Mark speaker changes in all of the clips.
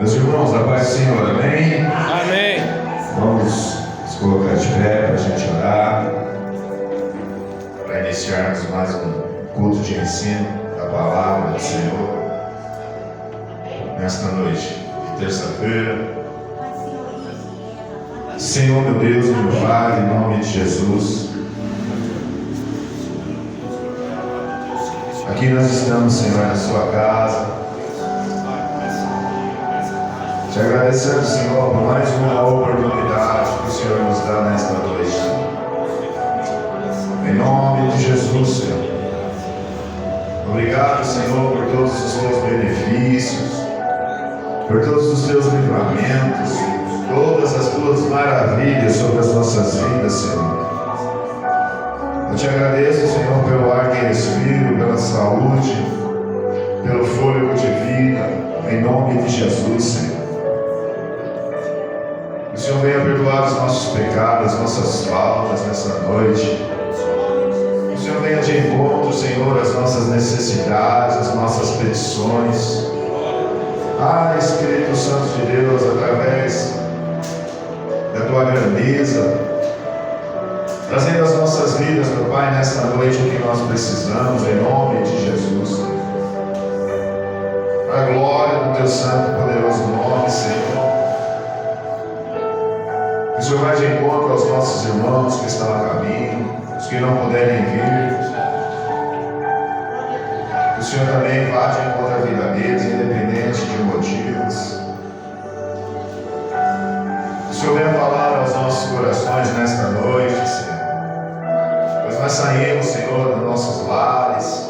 Speaker 1: Meus irmãos, da paz do Senhor, amém?
Speaker 2: Amém.
Speaker 1: Vamos nos colocar de pé para a gente orar, para iniciarmos mais um culto de ensino da palavra do Senhor, nesta noite de terça-feira. Senhor, meu Deus e meu Pai, em nome de Jesus, aqui nós estamos, Senhor, na sua casa, te agradecendo, Senhor, por mais uma oportunidade que o Senhor nos dá nesta noite. Em nome de Jesus, Senhor. Obrigado, Senhor, por todos os teus benefícios, por todos os teus livramentos, todas as tuas maravilhas sobre as nossas vidas, Senhor. Eu te agradeço, Senhor, pelo ar que respiro, pela saúde, pelo fôlego de vida, em nome de Jesus, Senhor. Que o Senhor venha perdoar os nossos pecados, as nossas faltas nessa noite. Que o Senhor venha de encontro, Senhor, às nossas necessidades, às nossas petições. Espírito Santo de Deus, através da tua grandeza, trazendo às nossas vidas, meu Pai, nesta noite o que nós precisamos, em nome de Jesus. Para a glória do teu santo e poderoso nome, Senhor. Que o Senhor vá de encontro aos nossos irmãos que estão a caminho, os que não puderem vir. Que o Senhor também vá de encontro à vida deles, independente de motivos. Que o Senhor venha falar aos nossos corações nesta noite, Senhor. Pois nós saímos, Senhor, dos nossos lares,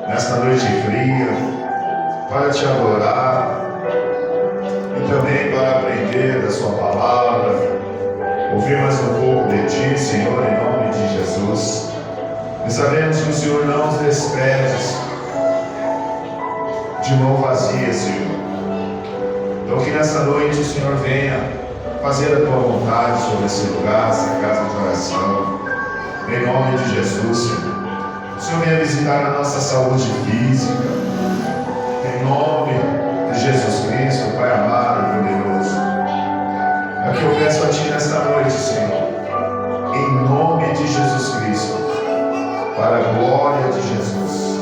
Speaker 1: nesta noite fria, para te adorar e também para aprender da sua palavra, ouvir mais um pouco de ti, Senhor, em nome de Jesus. E sabemos que o Senhor não nos despede de mão vazia, Senhor. Então que nessa noite o Senhor venha fazer a tua vontade sobre esse lugar, essa casa de oração, em nome de Jesus, Senhor. O Senhor venha visitar a nossa saúde física, em nome de Jesus Cristo, Pai amado e poderoso. É o que eu peço a Ti nesta noite, Senhor, em nome de Jesus Cristo, para a glória de Jesus.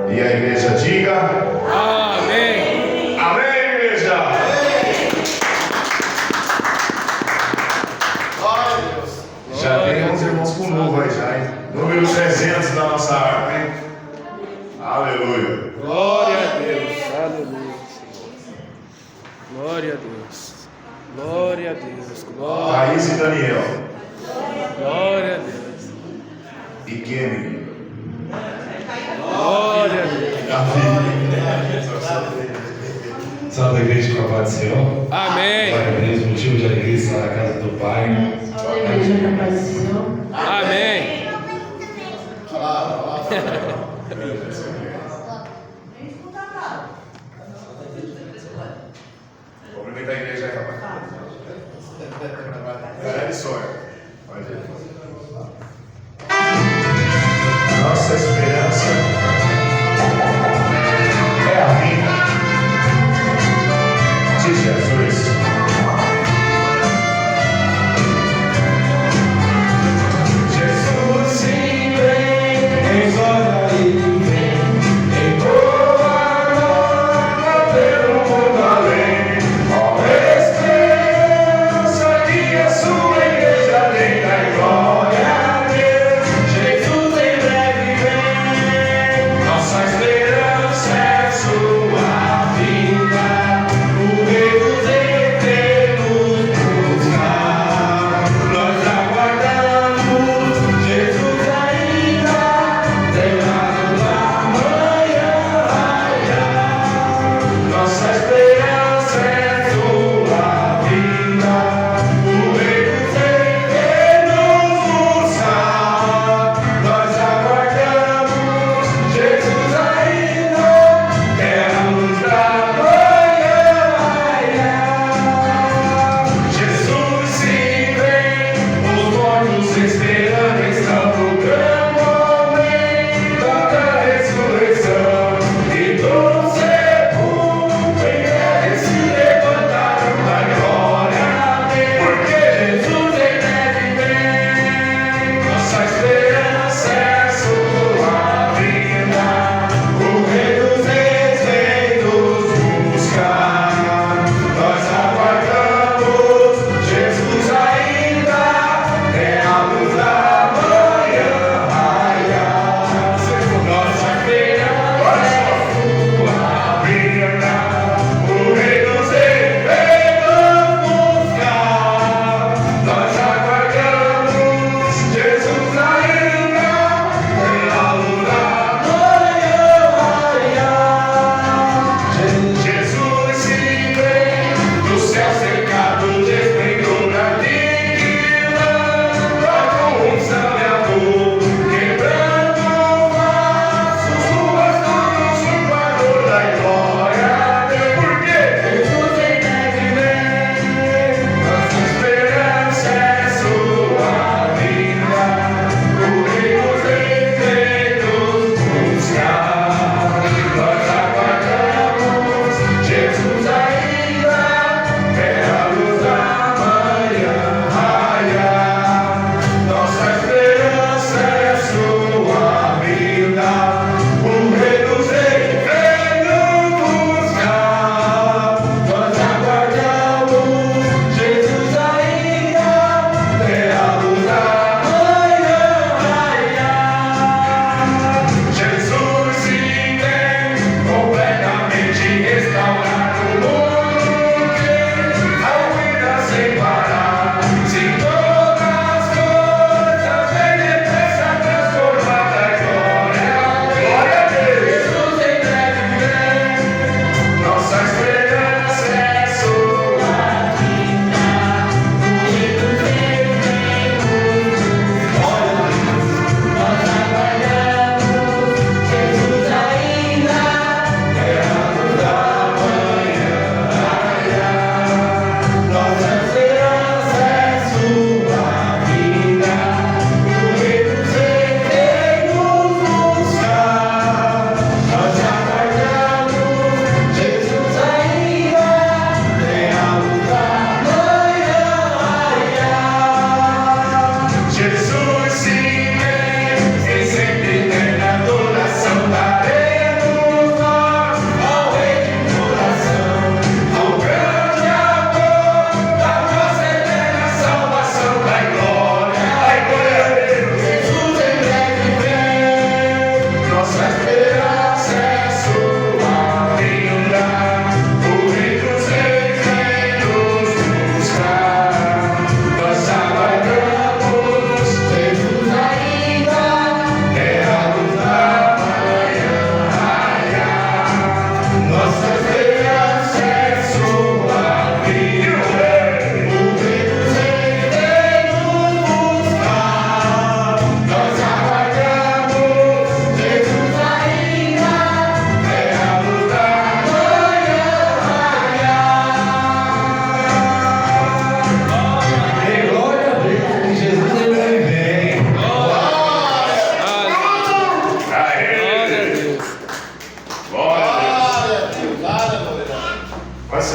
Speaker 1: E a igreja diga:
Speaker 2: Amém.
Speaker 1: Amém, igreja. Já tem uns irmãos com luva aí já, hein? Número 300 da nossa harpa, hein? Aleluia.
Speaker 2: Glória a Deus. Aleluia, Senhor. Glória a Deus. Glória a Deus. Glória.
Speaker 1: Thaís e Daniel.
Speaker 2: Glória a Deus.
Speaker 1: E Kemi.
Speaker 2: Glória a Deus.
Speaker 3: Salve a igreja com a paz do Senhor.
Speaker 2: Amém.
Speaker 3: Glória a Deus, motivo de alegria estar na casa do Pai.
Speaker 4: Salve a igreja com a paz do Senhor.
Speaker 2: Amém.
Speaker 1: Cumprimenta a igreja aí, rapaz. É isso, pode ir. Nossa esperança é a vida de Jesus. Jesus sim vem, exorta e vem, em boa nova pelo mundo além. Ó esperança que a sua igreja tem, dai glória a Deus. Jesus em breve vem, nossa esperança é sua vinda. O Rei dos Reis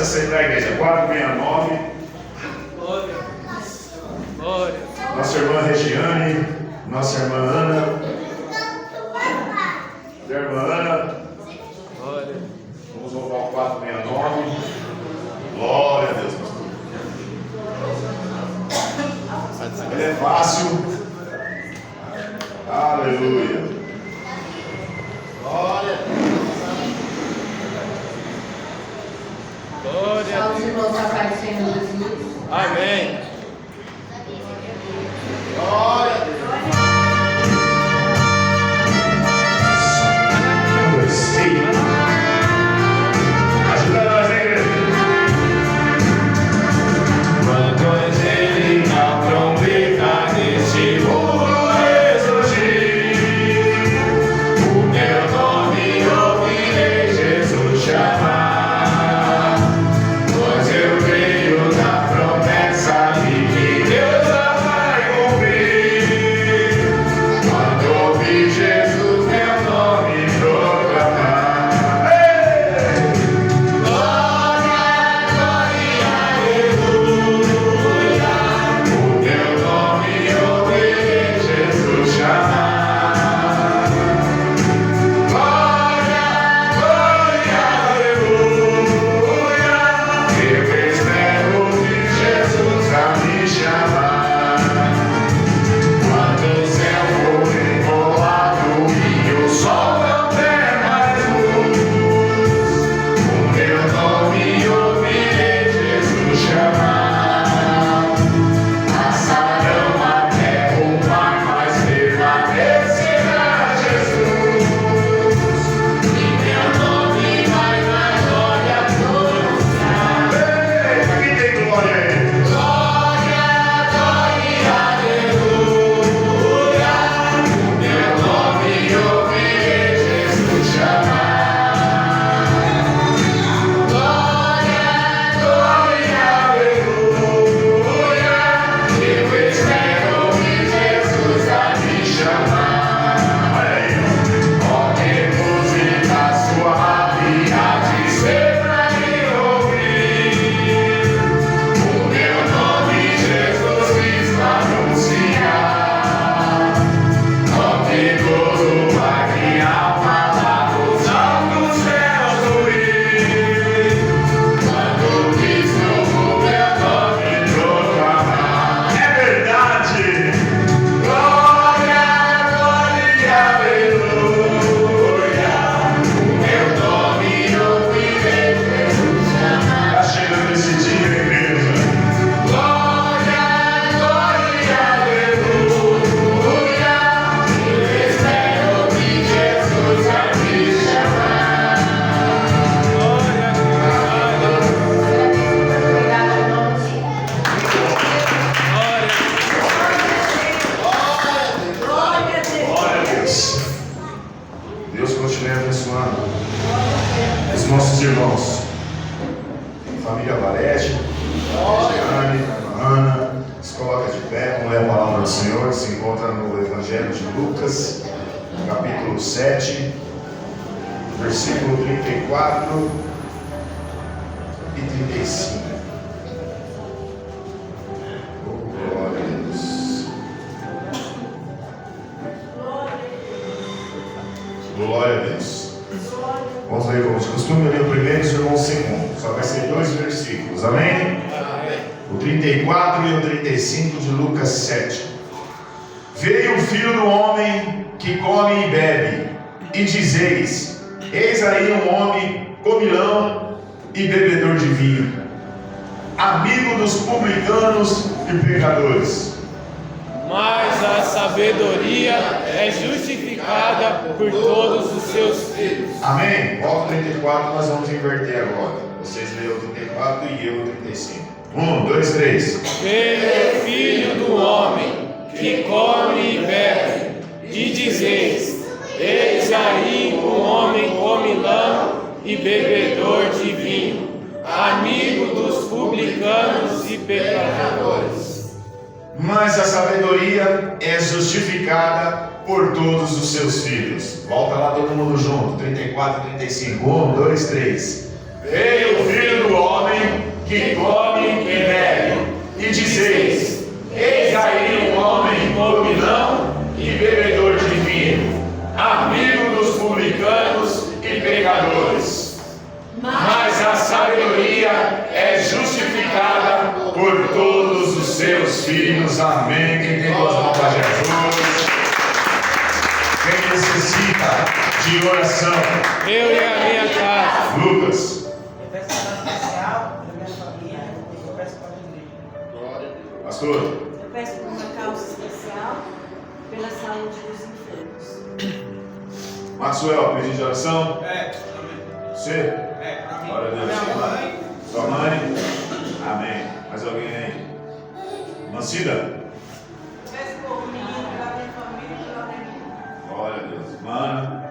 Speaker 1: Essa sempre é a igreja. 469.
Speaker 2: Glória a Deus. Glória.
Speaker 1: Nossa irmã Regiane. Nossa irmã Ana. Da irmã Ana.
Speaker 2: Glória.
Speaker 1: Vamos voltar ao 469. Glória a Deus, pastor. Ele é fácil. Aleluia. Glória.
Speaker 2: Glória a
Speaker 4: Aos
Speaker 2: Deus.
Speaker 4: irmãos da paz do Senhor Jesus.
Speaker 2: Amém.
Speaker 1: Glória a Deus. 1, 2, 3. Ajuda nós, hein, igreja?
Speaker 3: Quando ele na trombeta deste mundo ressurgir, o meu nome ouvirei Jesus chamar. Pois eu creio na promessa de que Deus a vai cumprir. Quando ouvir Jesus meu nome proclamar.
Speaker 1: nossos irmãos. Família Valete, Regiane, Ana, se coloca de pé, vamos ler a palavra do Senhor, se encontra no Evangelho de Lucas, capítulo 7, versículo 34 e 35. Oh, glória a Deus. Glória a Deus. Vamos ler como de costume, eu li o primeiro e os irmãos o segundo. Só vai ser 2 versículos, amém? O 34 e o 35 de Lucas 7. Veio o filho do homem que come e bebe, e dizeis: eis aí um homem comilão e bebedor de vinho, amigo dos publicanos e pecadores.
Speaker 2: Mas a sabedoria é justificada por todos os seus filhos.
Speaker 1: Amém? Volta 34, nós vamos inverter agora. Vocês leem o 34 e eu o 35. 1, 2, 3.
Speaker 2: Veio o filho do homem que come e bebe, e dizeis: eis aí um homem comilão e bebedor de vinho, amigo dos publicanos e pecadores.
Speaker 1: Mas a sabedoria é justificada por todos os seus filhos. Volta lá todo mundo junto. 34 e 35. 1, 2, 3.
Speaker 3: veio o Filho do Homem, que come e bebe, e dizeis: eis aí um homem comilão e bebedor de vinho, amigo dos publicanos e pecadores. Mas a sabedoria é justificada por todos os seus filhos. Amém. Quem tem duas mãos para Jesus? Quem necessita de oração?
Speaker 2: Eu e a minha casa.
Speaker 3: Lucas.
Speaker 5: Eu peço oração especial pela minha família, eu peço para a igreja.
Speaker 3: Pastor.
Speaker 4: Eu peço por uma causa especial pela saúde dos enfermos.
Speaker 1: Maxwell, pedido de oração? Você?
Speaker 5: Para mim.
Speaker 1: Glória a Deus.
Speaker 5: Minha mãe.
Speaker 1: Sua mãe? Amém. Mais alguém aí? Mancida?
Speaker 4: Peço por mim, pela minha família e pela minha vida.
Speaker 1: Glória a Deus. Mana?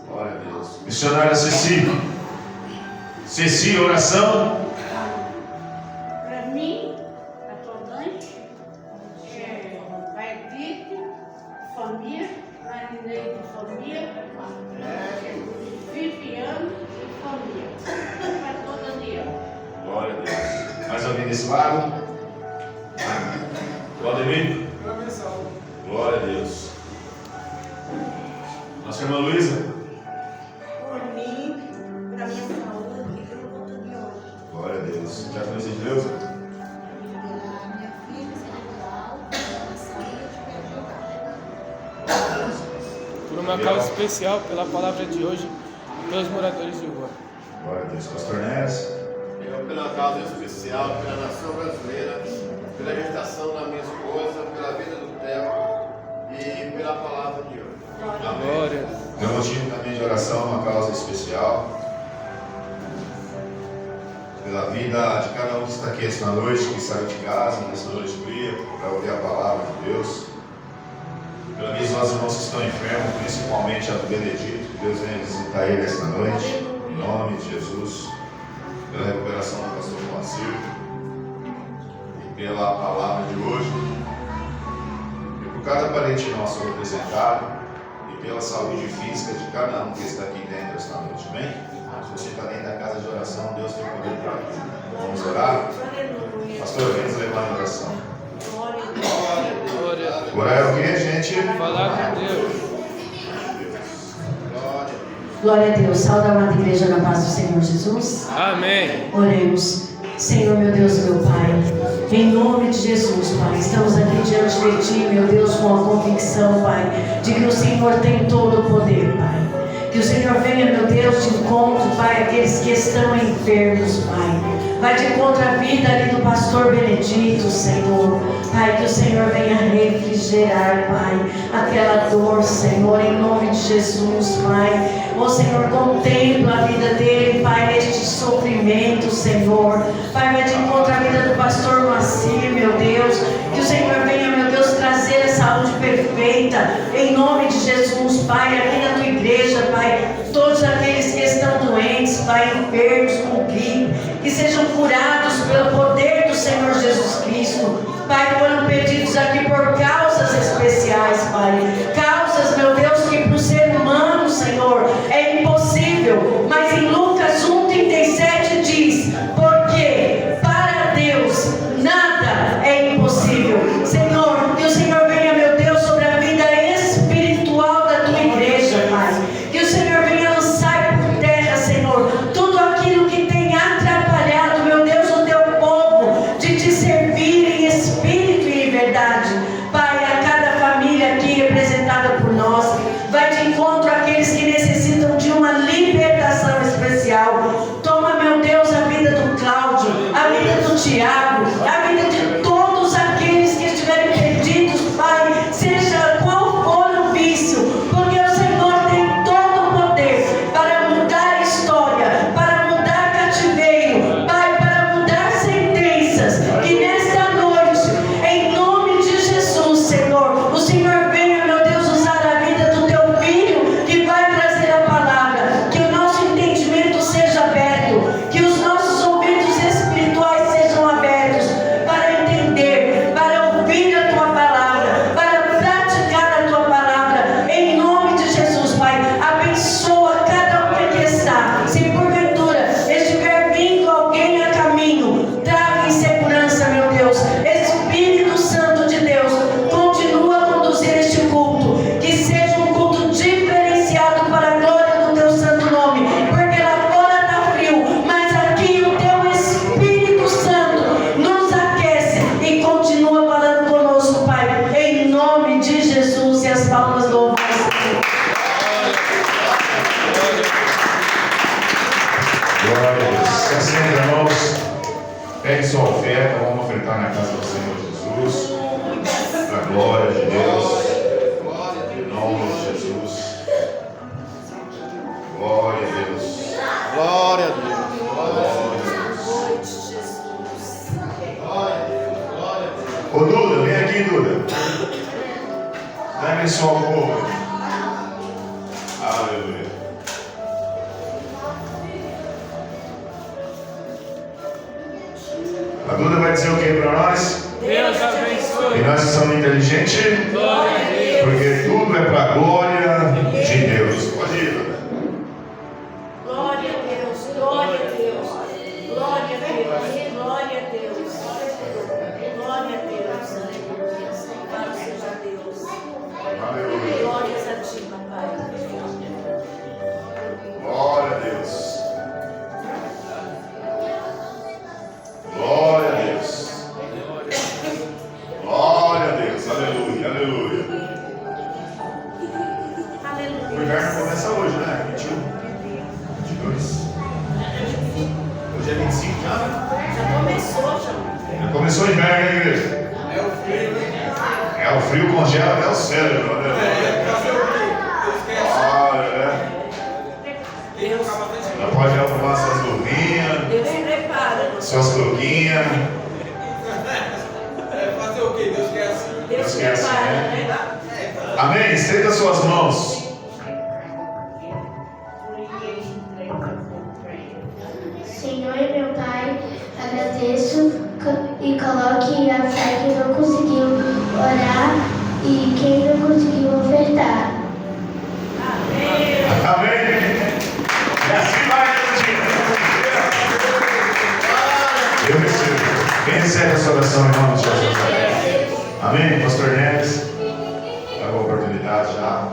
Speaker 1: Glória a Deus. Missionária Ceci. Ceci, oração?
Speaker 6: Para mim, a tua mãe, Pai Edith, família, Marineide, família, Viviane e família. Para toda a União.
Speaker 1: Glória a Deus. Mais alguém desse lado? Valdemir? Glória a Deus. Nossa irmã Luísa?
Speaker 6: Por mim, para minha saúde e pelo conta de hoje.
Speaker 1: Glória a Deus. Já conhece de Deus?
Speaker 6: Minha filha cerebral, a saúde e pelo lugar.
Speaker 2: Por uma causa especial, pela palavra de hoje e pelos moradores de rua.
Speaker 1: Glória a Deus. Pastor Neres?
Speaker 7: Eu, pela causa especial, pela nação brasileira, pela gestação da minha esposa, pela vida do Theo e pela palavra de hoje.
Speaker 2: Glória.
Speaker 1: Meu motivo também de oração, uma causa especial. Pela vida de cada um que está aqui esta noite, que saiu de casa nessa noite fria, para ouvir a palavra de Deus. Pela vida dos nossos irmãos que estão enfermos, principalmente a do Benedito, que Deus venha visitar ele esta noite, em nome de Jesus. Pela recuperação do pastor Moacir e pela palavra de hoje. E por cada parente nosso representado. Pela saúde física de cada um que está aqui dentro esta noite, amém? Se você está dentro da casa de oração, Deus tem poder para ajudar. Vamos orar? Pastor, vem nos levar em oração.
Speaker 2: Glória.
Speaker 1: Orar é o que, gente?
Speaker 2: Falar com Deus.
Speaker 8: Glória a Deus. Salve a amada igreja na paz do Senhor Jesus.
Speaker 2: Amém.
Speaker 8: Oremos. Senhor, meu Deus e meu Pai, em nome de Jesus, Pai, estamos aqui diante de Ti, meu Deus, com a convicção, Pai, de que o Senhor tem todo o poder, Pai. Que o Senhor venha, meu Deus, de encontro, Pai, aqueles que estão enfermos, Pai. Vai de encontro à vida ali do pastor Benedito, Senhor. Pai, que o Senhor venha refrigerar, Pai, aquela dor, Senhor, em nome de Jesus, Pai. Ó Senhor, contempla a vida dele, Pai, neste sofrimento, Senhor. Pai, vai de encontro à vida do pastor Moacir, meu Deus. Que o Senhor venha, meu Deus, trazer a saúde perfeita, em nome de Jesus, Pai, aqui na tua igreja, Pai. Todos aqueles que estão doentes, Pai, enfermos com gripe, que sejam curados pelo poder do Senhor Jesus Cristo. Pai, foram pedidos aqui por causas especiais, Pai. Causas, meu Deus, que para o ser humano, Senhor, é impossível. Mas em Lucas 1,37 diz: porque para Deus nada é impossível. Senhor, que o Senhor venha, meu Deus, sobre a vida espiritual da tua igreja, Pai. Que o Senhor venha lançar por terra, Senhor, tudo aquilo que tem atrapalhado, meu Deus, o teu povo de te servir em espírito e em
Speaker 1: Se acende, irmãos. Pegue sua oferta, vamos ofertar na casa do Senhor Jesus. Para a glória de Deus. Em nome de Jesus. Glória a Deus.
Speaker 7: Glória a Deus.
Speaker 1: Ô Duda, vem aqui, Duda. Dá-me só o povo. Aleluia. A Duda vai dizer o que para nós?
Speaker 2: Deus abençoe.
Speaker 1: E nós somos inteligentes?
Speaker 2: Glória a Deus.
Speaker 1: Porque tudo é para a glória de Deus. Pode ir, Duda.
Speaker 4: Glória a Deus, glória a Deus, glória a Deus, glória a Deus, glória a Deus, louvado seja Deus.
Speaker 1: Aleluia.
Speaker 4: Glórias a ti, papai.
Speaker 1: Glória a Deus. Glória a Deus. Glória a Deus. Aleluia, aleluia. O inverno começa hoje, né? 21, 22. Hoje é 25 já, né?
Speaker 4: Já começou, já.
Speaker 1: Já começou o inverno, né, igreja?
Speaker 5: É o frio, né?
Speaker 1: É, o frio congela até o cérebro, né?
Speaker 5: Deus
Speaker 1: Já pode arrumar suas luvinhas,
Speaker 4: Deus se prepara.
Speaker 1: suas touquinhas.
Speaker 5: fazer o quê? Deus quer assim.
Speaker 4: Deus se
Speaker 1: quer assim,
Speaker 4: prepara,
Speaker 1: né?
Speaker 4: né?
Speaker 1: Amém? Estenda suas mãos.
Speaker 9: Senhor e meu Pai, agradeço e coloque a fé que não conseguiu orar e quem não conseguiu ofertar.
Speaker 4: Amém.
Speaker 1: Amém? E assim vai, eu recebo. Quem recebe essa oração em nome de Jesus? Amém? Pastor Neves, dá uma oportunidade já.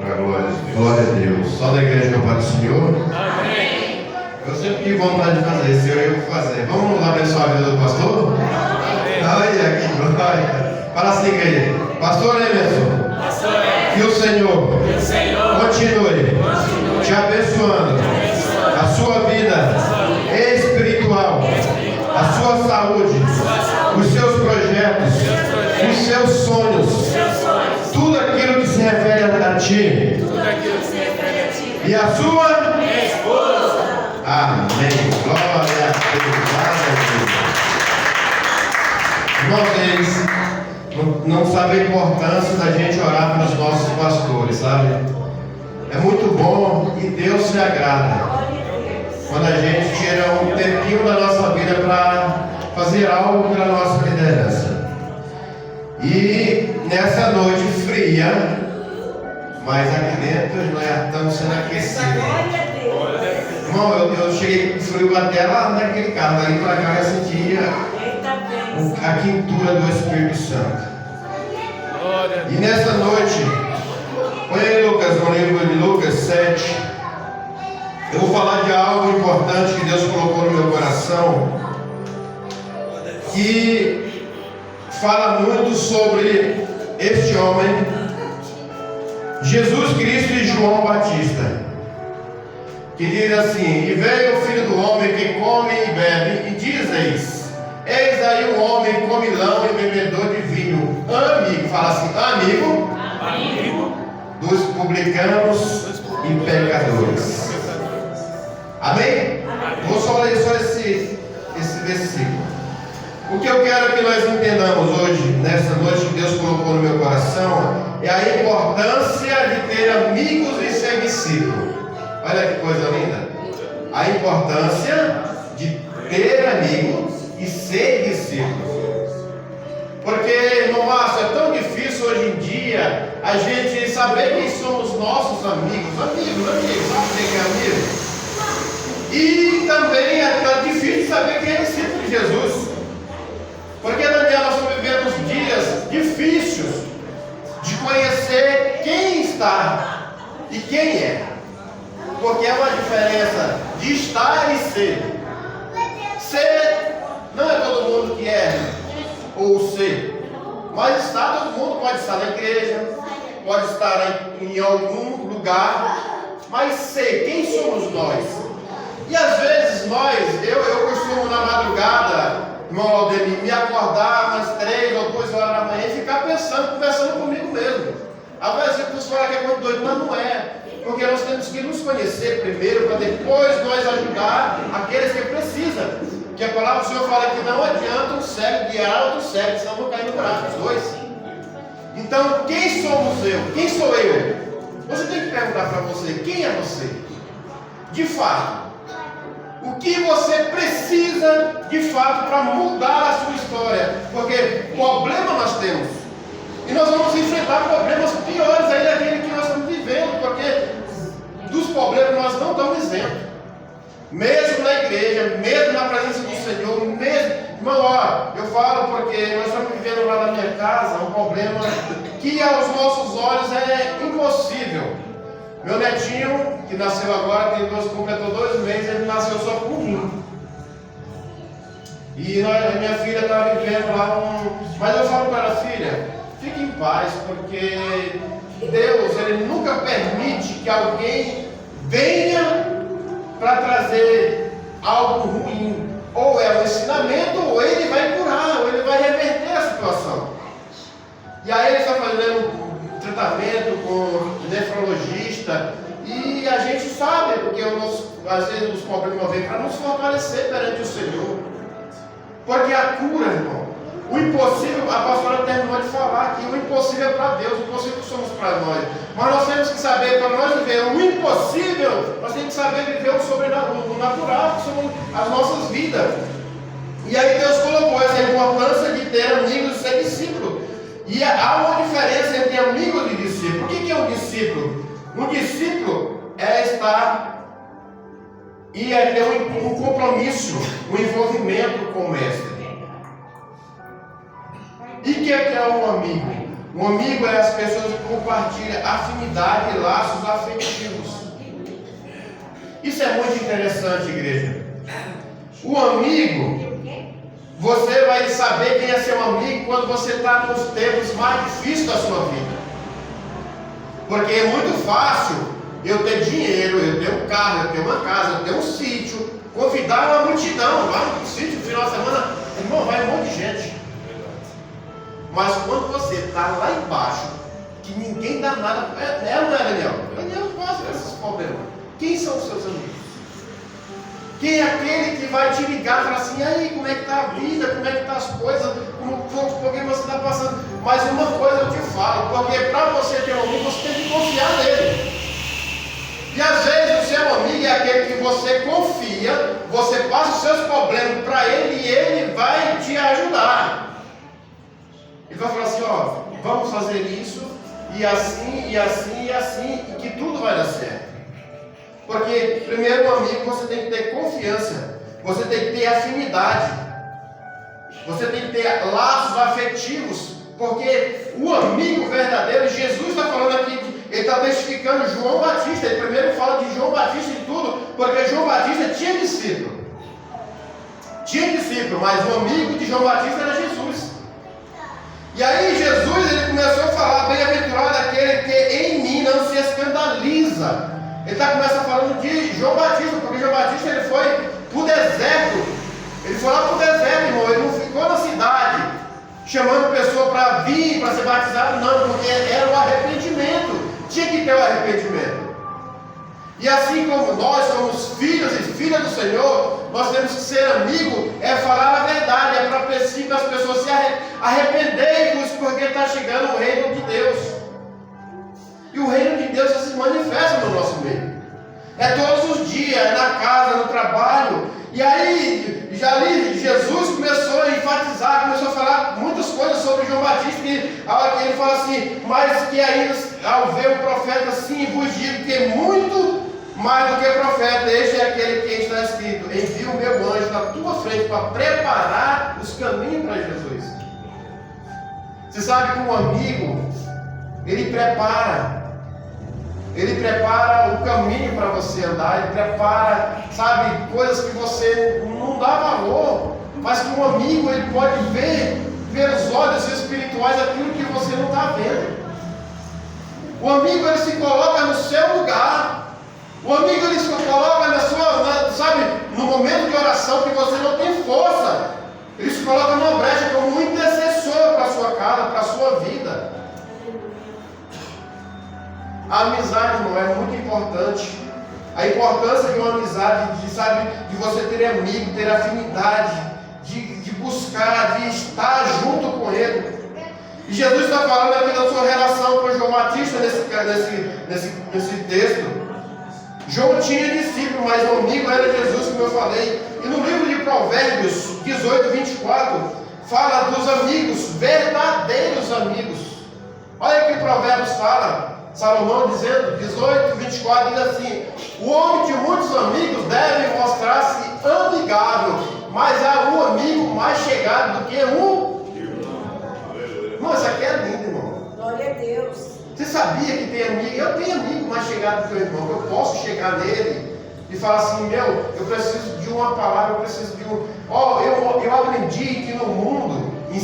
Speaker 1: Para a glória de Deus.
Speaker 7: Glória a Deus. Só da igreja que eu Pai do Senhor.
Speaker 2: Amém.
Speaker 7: Eu sempre tive vontade de fazer isso, eu vou fazer. Vamos lá abençoar a vida do pastor? Olha que glória. Fala assim, igreja. Pastor Emerson,
Speaker 2: Pastor,
Speaker 7: que o Senhor
Speaker 2: que o Senhor
Speaker 7: continue te abençoando, a sua vida espiritual, a sua saúde, os seus projetos, os seus sonhos, tudo aquilo que se refere a ti
Speaker 2: tudo aquilo que se refere a ti.
Speaker 7: e a sua.
Speaker 2: Esposa.
Speaker 7: Amém. Glória a Deus. Irmãos, eles não sabem a importância da gente orar pelos nossos pastores, sabe? É muito bom e Deus se agrada quando a gente tira um tempinho da nossa vida para fazer algo pela nossa liderança. E nessa noite fria, mas aqui dentro nós estamos sendo aquecidos.
Speaker 4: Glória a Deus.
Speaker 7: Irmão, eu cheguei com frio até lá naquele carro, dali pra cá eu sentia
Speaker 4: Eita bênção.
Speaker 7: a quintura do Espírito Santo.
Speaker 2: Glória a
Speaker 7: E
Speaker 2: Deus.
Speaker 7: nessa noite, põe aí Lucas, no livro de Lucas 7, eu vou falar de algo importante que Deus colocou no meu coração, que fala muito sobre este homem, Jesus Cristo e João Batista, que diz assim: e veio o Filho do Homem que come e bebe, e dizeis: eis aí um homem comilão e bebedor de vinho, amigo, fala assim, amigo,
Speaker 2: Amigo.
Speaker 7: dos publicanos e pecadores. Amém? Vou só ler só esse versículo. O que eu quero que nós entendamos hoje, nessa noite que Deus colocou no meu coração, é a importância de ter amigos e ser discípulo. Olha que coisa linda. A importância de ter amigos e ser discípulo. Porque, irmão Márcio, é tão difícil hoje em dia a gente saber quem são os nossos amigos. Amigos, sabe quem é amigo? E também é tão difícil saber quem é discípulo de Jesus. Porque, Daniel, nós estamos vivendo dias difíceis de conhecer quem está e quem é. Porque é uma diferença de estar e ser. Ser não é todo mundo que é ou ser, mas estar, todo mundo pode estar na igreja, pode estar em algum lugar, mas ser, quem somos nós? E às vezes eu costumo na madrugada, irmão Aldemir, me acordar umas 3 ou 2 horas da manhã e ficar pensando, conversando comigo mesmo. Às vezes eu posso falar que é muito doido, mas não é. Porque nós temos que nos conhecer primeiro, para depois nós ajudar aqueles que precisam. Que a palavra do Senhor fala que não adianta um cego guiar outro cego, senão vão cair no buraco os dois. Então, quem somos eu? Quem sou eu? Você tem que perguntar para você, quem é você? De fato, o que você precisa de fato para mudar a sua história? Porque problema nós temos. E nós vamos enfrentar problemas piores ainda daquele que nós estamos vivendo, porque dos problemas nós não estamos isentos. Mesmo na igreja, mesmo na presença do Senhor, mesmo... Irmão, ó, eu falo porque nós estamos vivendo lá na minha casa um problema que aos nossos olhos é impossível. Meu netinho, que nasceu agora, completou 2 meses, ele nasceu só com rim. E minha filha está vivendo lá Mas eu falo para ela, filha, fique em paz, porque Deus, Ele nunca permite que alguém venha para trazer algo ruim. Ou é um ensinamento, ou Ele vai curar, ou Ele vai reverter a situação. E aí Ele está fazendo um tratamento com um nefrologista, e a gente sabe, porque às vezes os problemas vêm para nos fortalecer perante o Senhor. Porque a cura, irmão, o impossível, a pastora terminou de falar que o impossível é para Deus, o impossível somos para nós. Mas nós temos que saber, para nós viver o impossível, nós temos que saber viver o sobrenatural, que são as nossas vidas. E aí Deus colocou essa importância de ter amigos e ser discípulo. E há uma diferença entre amigos e discípulo. O que é um discípulo? Um discípulo é estar e é ter um compromisso, um envolvimento com o mestre. E o que é um amigo? Um amigo é as pessoas que compartilham afinidade e laços afetivos. Isso é muito interessante, igreja. O amigo, você vai saber quem é seu amigo quando você está nos tempos mais difíceis da sua vida. Porque é muito fácil eu ter dinheiro, eu ter um carro, eu ter uma casa, eu ter um sítio, convidar uma multidão, vai no sítio no final de semana, irmão, vai um monte de gente. Mas quando você está lá embaixo, que ninguém dá nada, não é, Daniel? Daniel passa esses problemas. Quem são os seus amigos? Quem é aquele que vai te ligar e falar assim, e aí, como é que está a vida, como é que estão as coisas, por que você está passando? Mas uma coisa eu te falo, porque para você ter um amigo, você tem que confiar nele. E às vezes o seu amigo é aquele que você confia, você passa os seus problemas para ele e ele vai te ajudar. Ele vai falar assim, ó, vamos fazer isso, e assim, e assim, e assim, e que tudo vai dar certo. Porque, primeiro, um amigo, você tem que ter confiança, você tem que ter afinidade, você tem que ter laços afetivos, porque o amigo verdadeiro, Jesus está falando aqui, ele está testificando João Batista, ele primeiro fala de João Batista e tudo, porque João Batista tinha discípulo, mas o amigo de João Batista era Jesus. E aí Jesus, ele começou a falar, bem-aventurado aquele que em mim não se escandaliza. Ele começa falando de João Batista, porque João Batista ele foi para o deserto. Ele foi lá para o deserto, irmão. Ele não ficou na cidade, chamando pessoa para vir, para ser batizado, não, porque era o arrependimento. Tinha que ter o arrependimento. E assim como nós somos filhos e filhas do Senhor, nós temos que ser amigos, é falar a verdade, é para as pessoas se arrependerem, porque está chegando o reino de Deus. E o reino de Deus se manifesta no nosso meio. É todos os dias, é na casa, no trabalho. E aí, já ali, Jesus começou a enfatizar, começou a falar muitas coisas sobre João Batista, que ele fala assim, mas que ainda ao ver o profeta assim, vos digo que muito mais do que profeta, este é aquele que está escrito, envio o meu anjo na tua frente para preparar os caminhos para Jesus. Você sabe que um amigo, ele prepara o caminho para você andar, ele prepara, sabe, coisas que você não dá valor, mas que um amigo, ele pode ver pelos olhos espirituais aquilo que você não está vendo. O amigo, ele se coloca no seu lugar, o amigo, ele se coloca sabe, no momento de oração que você não tem força, Ele se coloca numa brecha como um intercessor para a sua casa, para a sua vida. A amizade, irmão, é muito importante. A importância de uma amizade, de você ter amigo, ter afinidade, de buscar, de estar junto com Ele. E Jesus está falando aqui da sua relação com João Batista nesse texto. João tinha discípulo, mas o amigo era Jesus, como eu falei. E no livro de Provérbios 18, 24, fala dos amigos, verdadeiros amigos. Olha o que Provérbios fala. Salomão dizendo, 18, 24, diz assim: o homem de muitos amigos deve mostrar-se amigável, mas há um amigo mais chegado do que um. Irmão, isso aqui é lindo, irmão.
Speaker 4: Glória a Deus.
Speaker 7: Você sabia que tem amigo? Eu tenho amigo mais chegado do que o irmão. Eu posso chegar nele e falar assim: meu, eu preciso de uma palavra, eu preciso de um. Eu aprendi que no mundo me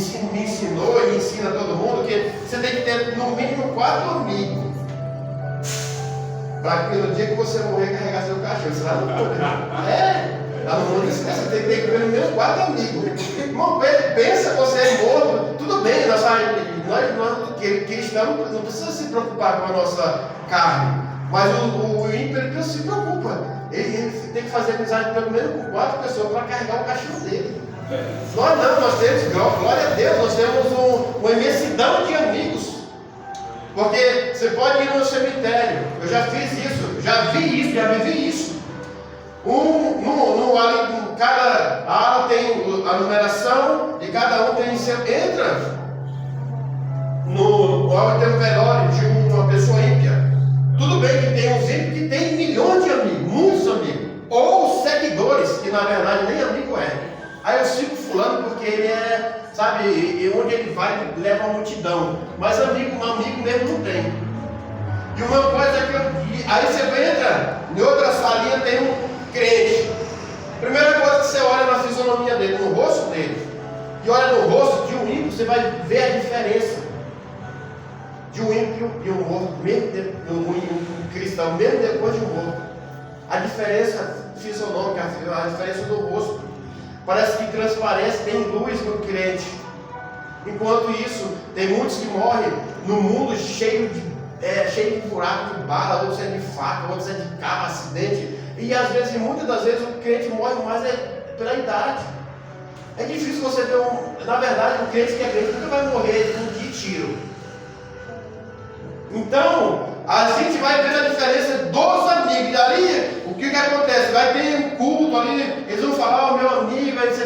Speaker 7: ensinou e ensina todo mundo que você tem que ter no mínimo 4 amigos. Para que no dia que você morrer, carregar seu cachorro. Você lá no mundo. Lá no mundo você tem que ter pelo menos 4 amigos. Irmão, pensa que você é morto. Tudo bem, nós cristãos não precisa se preocupar com a nossa carne. Mas o ímpio se preocupa. Ele tem que fazer amizade pelo menos com 4 pessoas para carregar o cachorro dele. Nós não, nós temos, glória a Deus, nós temos uma imensidão de amigos. Porque você pode ir no cemitério. Eu já fiz isso, já vivi isso. Cada ala tem a numeração e cada um tem seu. Entra no velório de uma pessoa ímpia. Tudo bem que tem uns ímpios que tem milhões de amigos, muitos amigos, ou seguidores, que na verdade nem amigo é. Aí eu sigo fulano porque ele é, sabe, e onde ele vai, ele leva uma multidão. Mas um amigo mesmo não tem. E uma coisa é que aí você entra em outra salinha, tem um crente. Primeira coisa que você olha na fisionomia dele, no rosto dele, e olha no rosto de um ímpio, você vai ver a diferença de um ímpio e um morto, mesmo um cristão, mesmo depois de um morto. A diferença fisionômica, a diferença do rosto. Parece que transparece, tem luz no crente. Enquanto isso, tem muitos que morrem no mundo cheio de buraco de bala, outros é de faca, outros é de carro, acidente. E às vezes, muitas das vezes, o crente morre mais pela idade. É difícil você ter na verdade, o crente que é crente nunca vai morrer de tiro. Então, a gente vai ver a diferença dos amigos. E ali, o que acontece? Vai ter um culto ali, eles vão falar: meu amigo, esse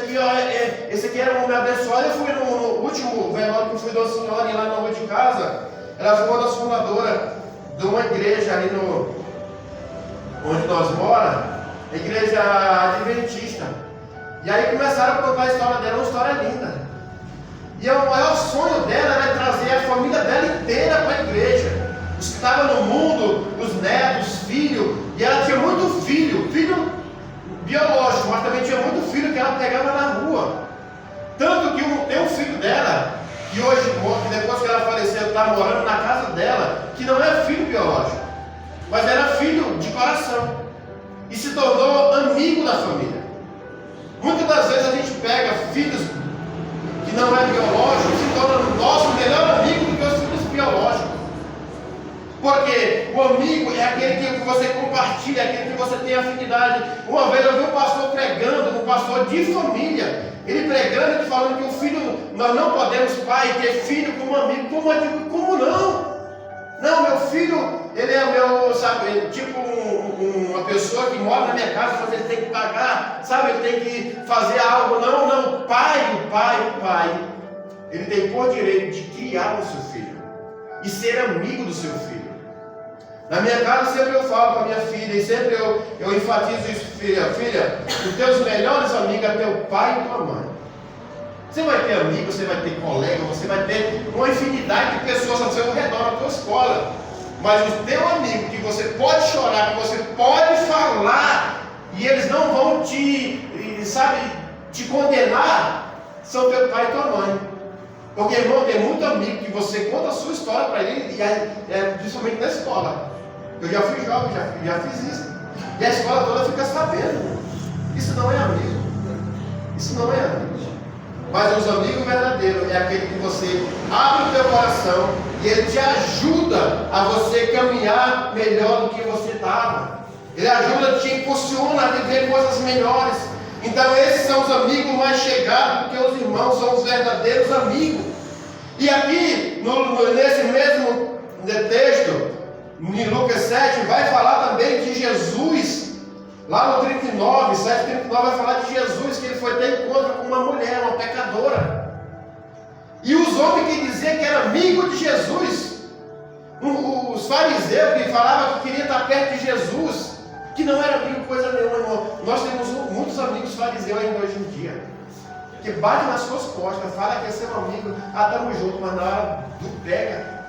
Speaker 7: aqui era um me abençoado. Eu fui no último velório que eu fui de uma senhora lá na rua de casa. Ela foi uma das fundadoras de uma igreja ali onde nós moramos, a igreja adventista. E aí começaram a contar a história dela, uma história linda. E o maior sonho dela era trazer a família dela inteira para a igreja. Os que estavam no mundo, os netos, os filhos. E ela tinha muito filho biológico, mas também tinha muito filho que ela pegava na rua. Tanto que tem um filho dela, que hoje, depois que ela faleceu, está morando na casa dela, que não é filho biológico, mas era filho de coração. E se tornou amigo da família. Muitas das vezes a gente pega filhos que não é biológico, se torna nosso melhor amigo do que os filhos biológicos. Porque o amigo é aquele que você compartilha, é aquele que você tem afinidade. Uma vez eu vi um pastor pregando, um pastor de família, ele pregando e falando que o filho, nós não podemos, pai, ter filho como amigo. Como não? Não, meu filho, ele é meu, sabe, tipo uma pessoa que mora na minha casa, mas ele tem que pagar, sabe, ele tem que fazer algo. Não, o pai, ele tem por direito de criar o seu filho e ser amigo do seu filho. Na minha casa sempre eu falo para minha filha, e sempre eu enfatizo isso: filha, os teus melhores amigos é teu pai e tua mãe. Você vai ter amigo, você vai ter colega, você vai ter uma infinidade de pessoas ao seu redor na tua escola. Mas o teu amigo, que você pode chorar, que você pode falar, e eles não vão te condenar, são teu pai e tua mãe. Porque, irmão, tem muito amigo que você conta a sua história para ele, principalmente na escola. Eu já fui jovem, já fiz isso. E a escola toda fica sabendo. Isso não é amigo. Isso não é amigo. Mas os amigos verdadeiros é aquele que você abre o teu coração e ele te ajuda a você caminhar melhor do que você estava. Ele ajuda, te impulsiona a viver coisas melhores. Então esses são os amigos mais chegados, porque os irmãos são os verdadeiros amigos. E aqui, nesse mesmo texto, em Lucas 7, vai falar também de Jesus. Lá no 39, 7:39 vai falar de Jesus, que ele foi ter encontro com uma mulher, uma pecadora. E os homens que diziam que era amigo de Jesus, os fariseus que falavam que queria estar perto de Jesus, que não era amigo coisa nenhuma, irmão. Nós temos muitos amigos fariseus ainda hoje em dia, que bate nas suas costas, fala que é seu amigo, estamos juntos, mas na hora do pega,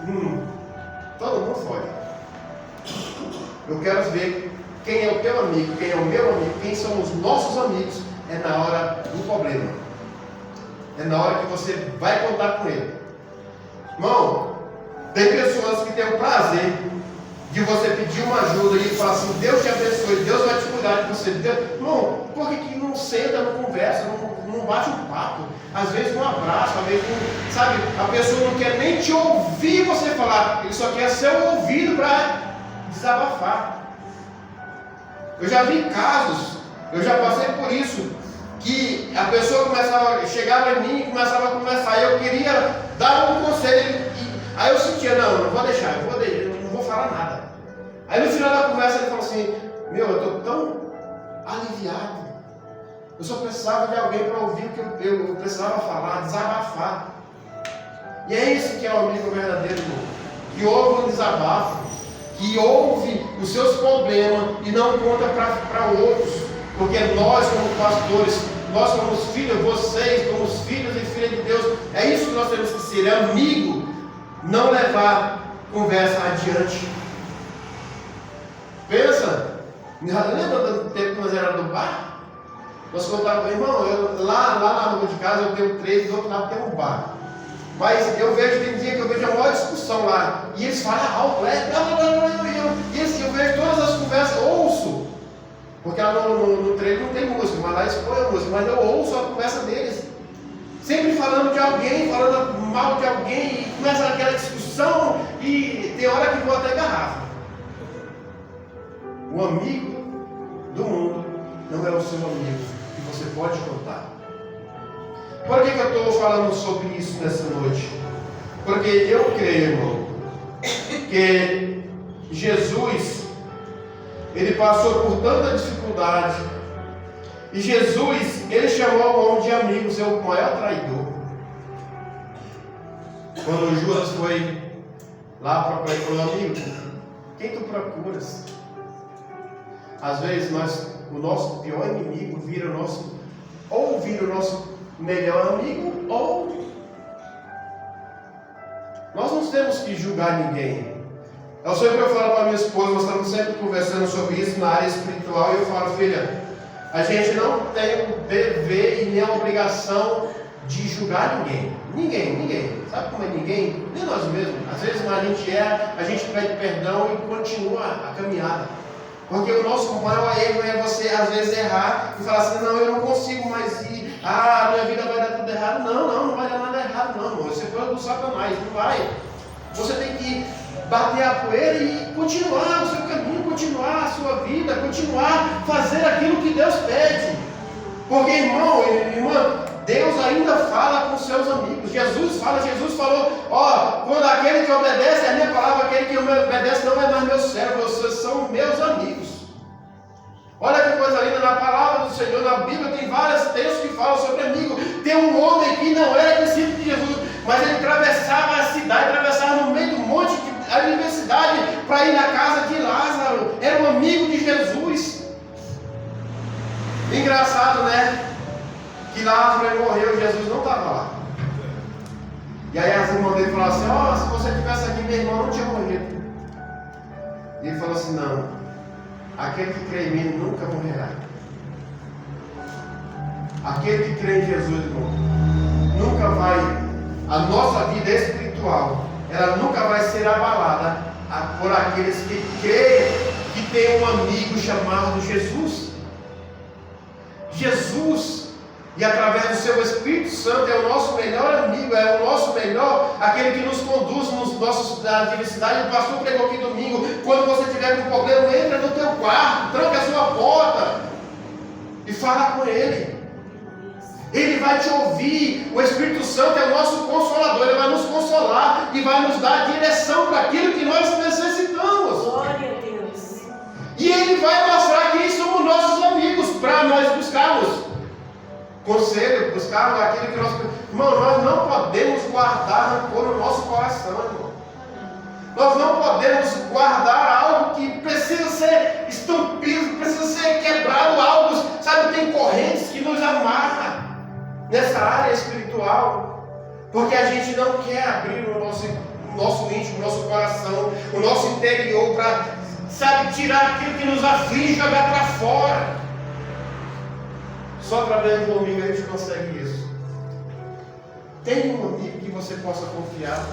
Speaker 7: todo mundo fode. Eu quero ver quem é o teu amigo, quem é o meu amigo, quem são os nossos amigos, é na hora do problema. É na hora que você vai contar com ele. Irmão, tem pessoas que têm o prazer de você pedir uma ajuda e falar assim, Deus te abençoe, Deus vai te cuidar de você. Irmão, por que não senta, não conversa, não bate um papo? Às vezes um abraço, às vezes sabe, a pessoa não quer nem te ouvir você falar, ele só quer ser ouvido para desabafar. Eu já vi casos, eu já passei por isso, que a pessoa chegava em mim e começava a conversar, e eu queria dar um conselho, aí eu sentia, não vou deixar, eu não vou falar nada. Aí no final da conversa ele falou assim, eu estou tão aliviado, eu só precisava de alguém para ouvir o que eu precisava falar, desabafar. E é isso que é o amigo verdadeiro, irmão, que ouve um desabafo, que ouve os seus problemas e não conta para outros, porque nós como pastores, nós somos filhos, vocês como os filhos e filhas de Deus, é isso que nós temos que ser, amigo, não levar conversa adiante. Pensa, lembra do tempo que nós éramos do bar? Nós contávamos, irmão, lá na rua de casa eu tenho 3, do outro lado tem um bar. Mas eu vejo, tem dia que eu vejo a maior discussão lá, e eles falam alto, e assim, eu vejo todas as conversas, ouço, porque lá no treino não tem música, mas lá eles põem a música, mas eu ouço a conversa deles, sempre falando de alguém, falando mal de alguém, e começa aquela discussão, e tem hora que vou até garrafa. O amigo do mundo não é o seu amigo, que você pode contar. Por que eu estou falando sobre isso nessa noite? Porque eu creio, irmão, que Jesus, ele passou por tanta dificuldade, e Jesus, ele chamou o homem de amigo, seu maior traidor. Quando Judas foi lá procurar, ele falou, amigo, quem tu procuras? Às vezes o nosso pior inimigo vira o nosso melhor amigo, ou nós não temos que julgar ninguém. Eu sempre falo para minha esposa, nós estamos sempre conversando sobre isso na área espiritual, e eu falo, filha, a gente não tem o dever e nem a obrigação de julgar ninguém. Ninguém. Sabe como é ninguém? Nem nós mesmos. Às vezes a gente pede perdão e continua a caminhada. Porque o nosso maior erro é você às vezes errar e falar assim, não, eu não consigo mais ir, minha vida vai dar tudo errado. Não vai dar nada errado não, irmão. Você foi do Satanás, não vai. Você tem que bater a poeira e continuar o seu caminho, continuar a sua vida, continuar a fazer aquilo que Deus pede. Porque, irmão, irmã, Deus ainda fala com seus amigos. Jesus falou, quando aquele que obedece a minha palavra, aquele que me obedece não é mais meu servo, vocês são meus amigos. Olha que coisa linda, na palavra do Senhor, na Bíblia tem vários textos que falam sobre amigo. Tem um homem que não era discípulo de Jesus, mas ele atravessava a cidade, atravessava no meio do monte, a universidade, para ir na casa de Lázaro. Era um amigo de Jesus. Engraçado, né? Que Lázaro morreu, Jesus não estava lá. E aí as irmãs dele falaram assim, se você estivesse aqui, meu irmão não tinha morrido. E ele falou assim, não, aquele que crê em mim nunca morrerá. Aquele que crê em Jesus, irmão, nunca vai, a nossa vida espiritual, ela nunca vai ser abalada por aqueles que creem que tem um amigo chamado Jesus. Jesus, e através do seu Espírito Santo, é o nosso melhor amigo, é o nosso melhor, aquele que nos conduz nos nossos adversidades. O pastor pregou aqui domingo: quando você tiver com problema, entra no teu quarto, tranca a sua porta e fala com Ele. Ele vai te ouvir. O Espírito Santo é o nosso consolador. Ele vai nos consolar e vai nos dar direção para aquilo que nós necessitamos.
Speaker 4: Glória a Deus.
Speaker 7: E Ele vai mostrar quem somos nossos amigos para nós buscarmos conselho, buscarmos aquilo que nós... Irmão, nós não podemos guardar rancor no nosso coração, irmão. Nós não podemos guardar algo que precisa ser estampido, precisa ser quebrado, algo, sabe, tem correntes que nos amarram nessa área espiritual, porque a gente não quer abrir o nosso íntimo, o nosso coração, o nosso interior para, sabe, tirar aquilo que nos aflige e jogar para fora. Só através do amigo a gente consegue isso. Tem um amigo que você possa confiar.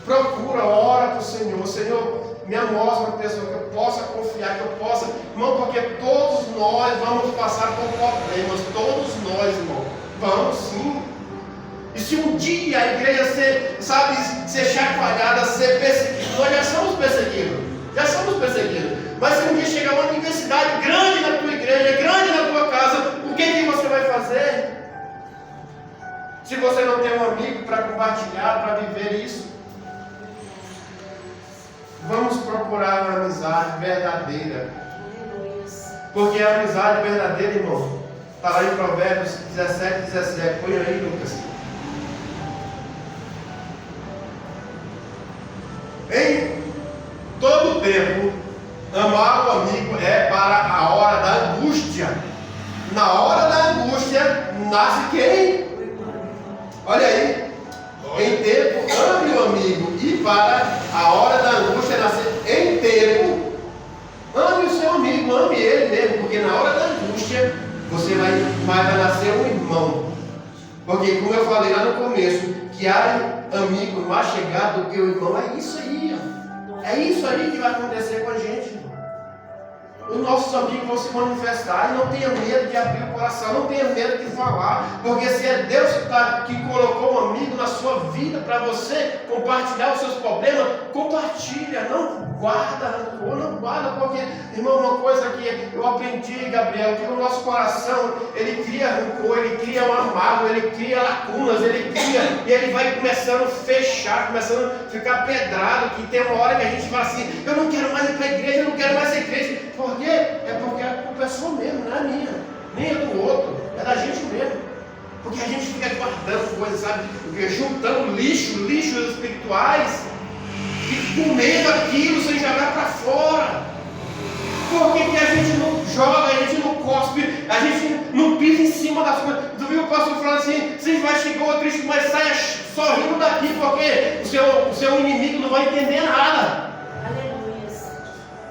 Speaker 7: Procura, ora para o Senhor. Senhor, me mostra uma pessoa que eu possa confiar, que eu possa, irmão, porque todos nós vamos passar por problemas, todos nós, irmão, vamos sim. E se um dia a igreja ser chacoalhada, ser perseguida, nós já somos perseguidos, mas se um dia chegar uma universidade grande na tua igreja, grande na tua casa, o que você vai fazer? Se você não tem um amigo para compartilhar, para viver isso, vamos procurar uma amizade verdadeira. Porque a amizade verdadeira, irmão, está lá em Provérbios 17. Põe aí, Lucas. Em todo tempo, amar o amigo é para a hora da angústia. Na hora da angústia, nasce quem? Olha aí. Em tempo, ame o amigo. E para a hora da angústia nascer. Em tempo, ame o seu amigo, ame ele mesmo. Porque na hora da angústia, você vai nascer um irmão. Porque, como eu falei lá no começo, que há amigo mais chegado do que o irmão. É isso aí, ó. É isso aí que vai acontecer com a gente, irmão. Os nossos amigos vão se manifestar. E não tenha medo de abrir o coração, não tenha medo de falar, porque se é Deus que colocou um amigo na sua vida para você compartilhar os seus problemas, compartilha, não guarda rancor, não guarda, porque, irmão, uma coisa que eu aprendi, Gabriel, que no nosso coração ele cria rancor, ele cria uma mágoa, ele cria lacunas, e ele vai começando a fechar, começando a ficar pedrado, que tem uma hora que a gente fala assim: eu não quero mais ir para a igreja, eu não quero mais ser crente. Por quê? É porque a culpa é sua mesmo, não é minha, nem é do outro, é da gente mesmo. Porque a gente fica guardando coisas, sabe? Juntando lixos espirituais e comendo aquilo sem jogar para fora. Por que a gente não joga, a gente não cospe, a gente não pisa em cima das coisas? Tu viu o pastor falando assim: você vai chegar triste, mas saia sorrindo daqui, porque o seu inimigo não vai entender nada.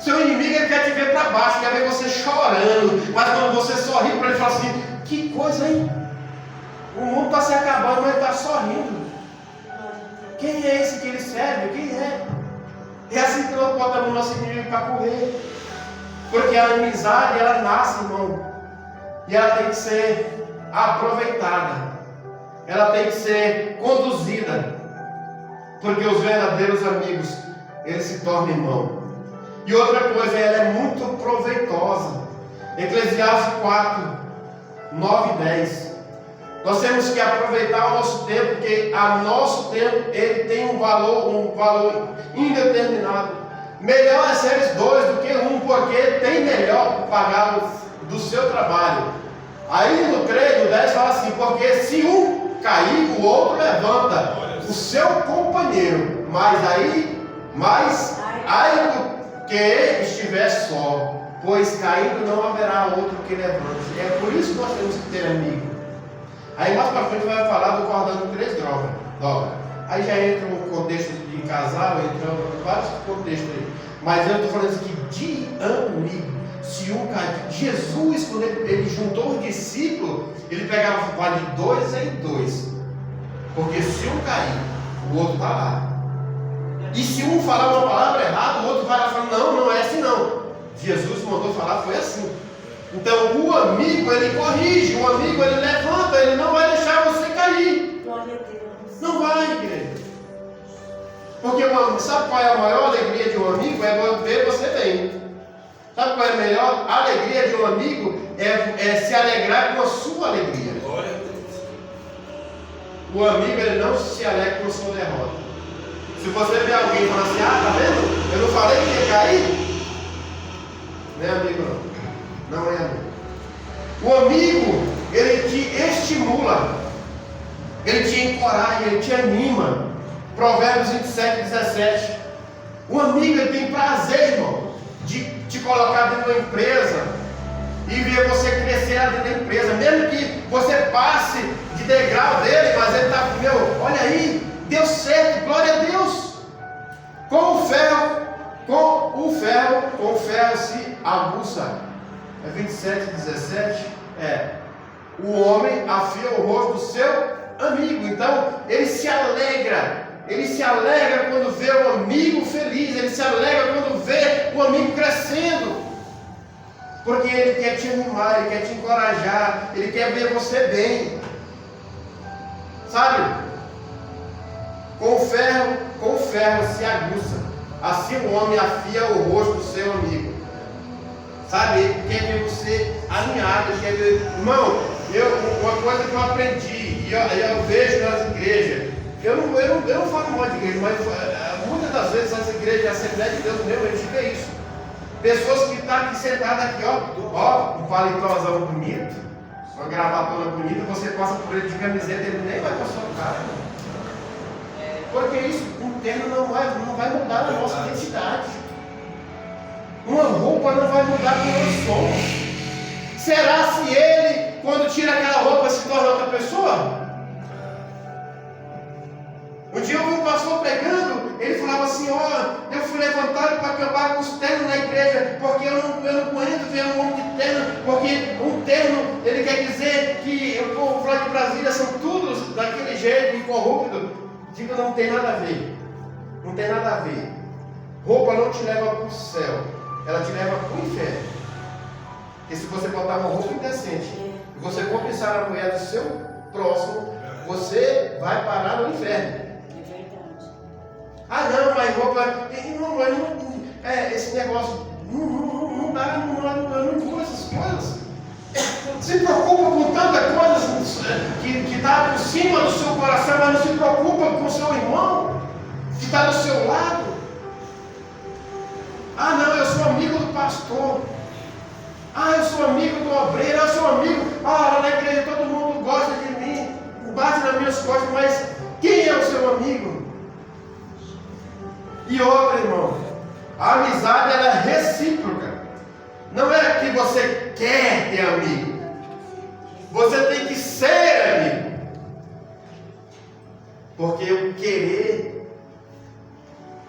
Speaker 7: Seu inimigo, ele quer te ver para baixo, quer ver você chorando, mas quando você sorri para ele, fala assim: que coisa, hein? O mundo está se acabando, mas ele está sorrindo. Quem é esse que ele serve? Quem é? É assim que nós botamos o nosso inimigo para correr. Porque a amizade, ela nasce, irmão, e ela tem que ser aproveitada, ela tem que ser conduzida, porque os verdadeiros amigos, eles se tornam irmão. E outra coisa, ela é muito proveitosa. Eclesiastes 4, 9 e 10. Nós temos que aproveitar o nosso tempo, porque o nosso tempo ele tem um valor indeterminado. Melhor é seres dois do que um, porque tem melhor pagar do seu trabalho. Aí no 3, no 10 fala assim: porque se um cair, o outro levanta o seu companheiro, mas aí do que estiver só, pois caindo não haverá outro que levante. É por isso que nós temos que ter amigo. Aí mais para frente vai falar do guardando 3 drogas. Aí já entra um contexto de casal, entra vários contextos aí. Mas eu estou falando assim que de amigo, se um cair, Jesus, quando ele juntou os discípulos, ele pegava vale de 2 em 2. Porque se um cair, o outro está lá. E se um falar uma palavra errada, o outro vai lá e fala: não é assim não. Jesus mandou falar, foi assim. Então o amigo, ele corrige, o amigo, ele levanta, ele não vai deixar você cair.
Speaker 4: Glória a Deus.
Speaker 7: Não vai, igreja. Porque sabe qual é a maior alegria de um amigo? É ver você bem. Sabe qual é a melhor alegria de um amigo? É se alegrar com a sua alegria.
Speaker 2: Glória a Deus.
Speaker 7: O amigo, ele não se alegra com a sua derrota. Se você vê alguém falando assim, tá vendo? Eu não falei que ia cair. Não é amigo não. Não é amigo. O amigo, ele te estimula. Ele te encoraja, ele te anima. Provérbios 27, 17. O amigo, ele tem prazer, irmão, de te colocar dentro da empresa e ver você crescer dentro da empresa. Mesmo que você passe de degrau dele, mas ele está, olha aí, deu certo, glória a Deus. Com o ferro se aguça. É 27, 17. O homem afia o rosto do seu amigo. Então, ele se alegra. Ele se alegra quando vê o amigo feliz. Ele se alegra quando vê o amigo crescendo. Porque ele quer te animar, ele quer te encorajar, ele quer ver você bem. Sabe? Com o ferro se aguça. Assim o homem afia o rosto do seu amigo. Sabe? Ele quer ver você alinhado, ele quer ver. Irmão, uma coisa que eu aprendi, e eu vejo nas igrejas. Eu não falo mal de igreja, mas muitas das vezes as igrejas, a Assembleia de Deus mesmo, a gente vê isso. Pessoas que estão aqui sentadas aqui, um paletózão bonito, uma gravatona bonita, você passa por ele de camiseta, ele nem vai para a sua cara. Porque isso interno não vai mudar a nossa identidade. Uma roupa não vai mudar quem nós somos. Será se ele, quando tira aquela roupa, se torna outra pessoa? Um dia eu vi um pastor pregando, ele falava assim, eu fui levantado para acabar com os ternos na igreja, porque eu não aguento ver um homem de terno, porque um terno, ele quer dizer que o povo lá de Brasília são todos daquele jeito, incorrupto. Digo, não tem nada a ver. Não tem nada a ver. Roupa não te leva para o céu, ela te leva para o inferno. Porque se você botar uma roupa indecente e você cobiçar a mulher do seu próximo, você vai parar no inferno. Não, mas roupa. Esse negócio. Não dá, não muda essas coisas. Se preocupa com tanta coisa que está por cima do seu coração, mas não se preocupa com o seu irmão que está do seu lado. Não, eu sou amigo do pastor. Eu sou amigo do obreiro, eu sou amigo. Lá na igreja todo mundo gosta de mim, bate nas minhas costas, mas quem é o seu amigo? E outra, irmão, a amizade ela é recíproca. Não é que você quer ter amigo. Você tem que ser amigo. Porque o querer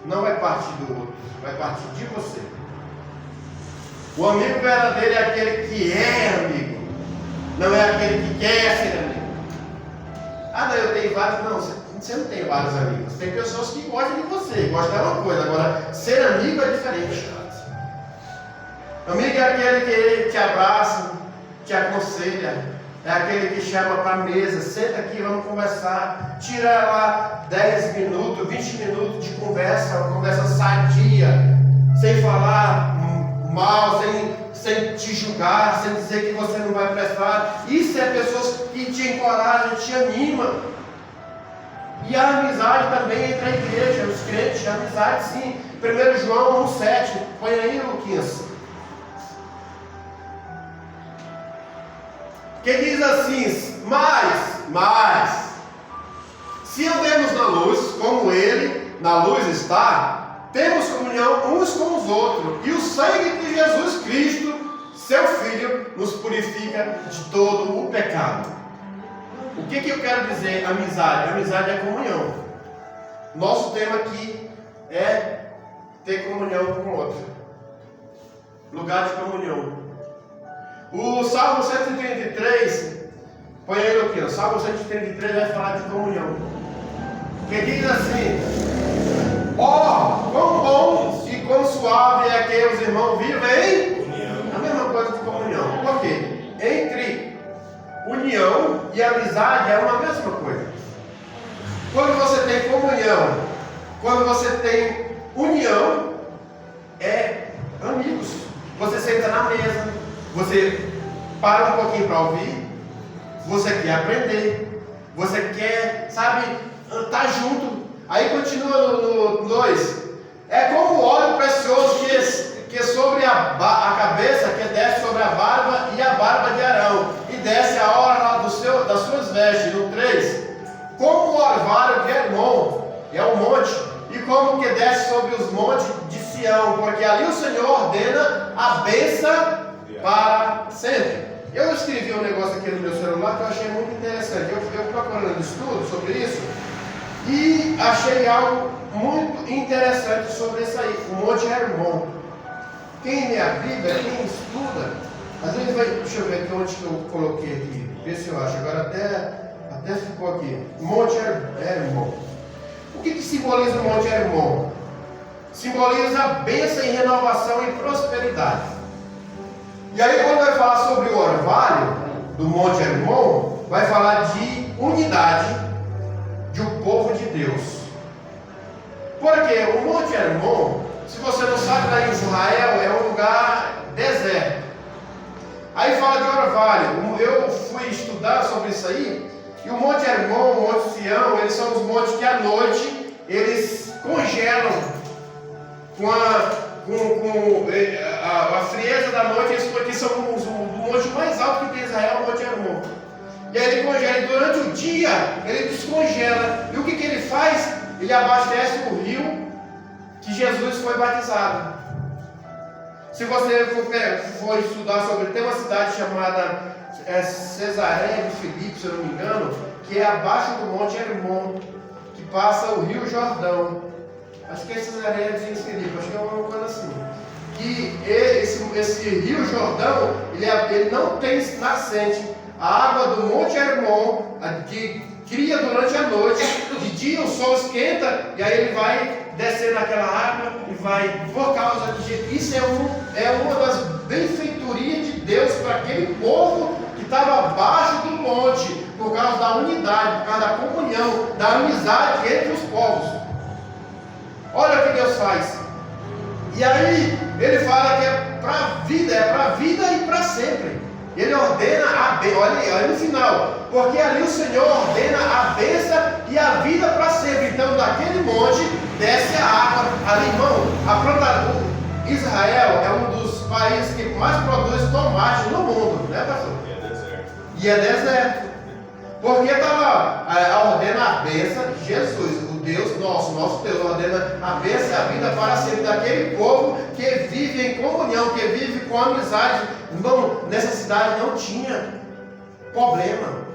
Speaker 7: não vai partir do outro, vai partir de você. O amigo verdadeiro é aquele que é amigo, não é aquele que quer ser amigo. Eu tenho vários. Não, você não tem vários amigos. Tem pessoas que gostam de você, gostam de uma coisa. Agora, ser amigo é diferente. Amigo é aquele que te abraça, te aconselha, é aquele que chama para a mesa, senta aqui, vamos conversar, tira lá 10 minutos, 20 minutos de conversa, uma conversa sadia, sem falar mal, sem te julgar, sem dizer que você não vai prestar. Isso é pessoas que te encorajam, te animam. E a amizade também entre a igreja, os crentes, a amizade sim. 1 João 1,7, põe aí, Luquinhas. Que diz assim, mas, se andemos na luz, como ele na luz está, temos comunhão uns com os outros, e o sangue de Jesus Cristo, seu Filho, nos purifica de todo o pecado. O que eu quero dizer amizade? Amizade é comunhão. Nosso tema aqui é ter comunhão com o outro. Lugar de comunhão. O Salmo 133, põe aí aqui, o Salmo 133 vai falar de comunhão. Que diz assim: quão bom e quão suave é que os irmãos vivem, hein? A mesma coisa de comunhão. Por quê? união e amizade é uma mesma coisa. Quando você tem comunhão, quando você tem união, é amigos. Você senta na mesa, você para um pouquinho para ouvir, você quer aprender, você quer, sabe, estar junto. Aí continua no 2. É como o óleo precioso que sobre a cabeça, que desce sobre a barba e a barba de Arão, e desce a hora das suas vestes. No 3. Como o orvalho de Hermon, é o monte, e como que desce sobre os montes de Sião, porque ali o Senhor ordena a bênção para sempre. Eu escrevi um negócio aqui no meu celular que eu achei muito interessante. Eu procurando estudo sobre isso e achei algo muito interessante sobre isso aí, o Monte Hermon. Quem lê a Bíblia, quem estuda, às vezes vai. Deixa eu ver aqui onde que eu coloquei aqui, ver se eu acho. Agora até ficou aqui. Monte Hermon. O que simboliza o Monte Hermon? Simboliza bênção e renovação e prosperidade. E aí, quando vai falar sobre o orvalho do Monte Hermon, vai falar de unidade de um povo de Deus. Porque o Monte Hermon, se você não sabe, lá em Israel é um lugar deserto. Aí fala de orvalho. Eu fui estudar sobre isso aí. E o Monte Hermon, o Monte Sião, eles são os montes que à noite eles congelam com a frieza da noite, porque são o monte mais alto que tem em Israel, o Monte Hermon. E aí ele congela, e durante o dia ele descongela. E o que ele faz? Ele abastece o rio que Jesus foi batizado. Se você for estudar sobre, tem uma cidade chamada Cesareia de Filipe, se eu não me engano, que é abaixo do Monte Hermon, que passa o Rio Jordão. Acho que é Cesareia de Filipe, acho que é uma coisa assim. E esse Rio Jordão, ele não tem nascente. A água do Monte Hermon, que cria durante a noite, de dia o sol esquenta, e aí ele vai descer naquela água e vai, por causa de isso, é uma das benfeitorias de Deus para aquele povo que estava abaixo do monte, por causa da unidade, por causa da comunhão, da amizade entre os povos. Olha o que Deus faz. E aí ele fala que é para a vida e para sempre. Ele ordena a bênção, olha no final, porque ali o Senhor ordena a bênção e a vida para sempre. Então daquele monte desce a água. Ali, irmão, Israel é um dos países que mais produz tomate no mundo, né, pastor? E é deserto. Porque estava ordena a bênção, Jesus, o Deus nosso Deus, ordena a bênção e a vida para sempre daquele povo que vive em comunhão, que vive com amizade. Irmão, nessa cidade não tinha problema.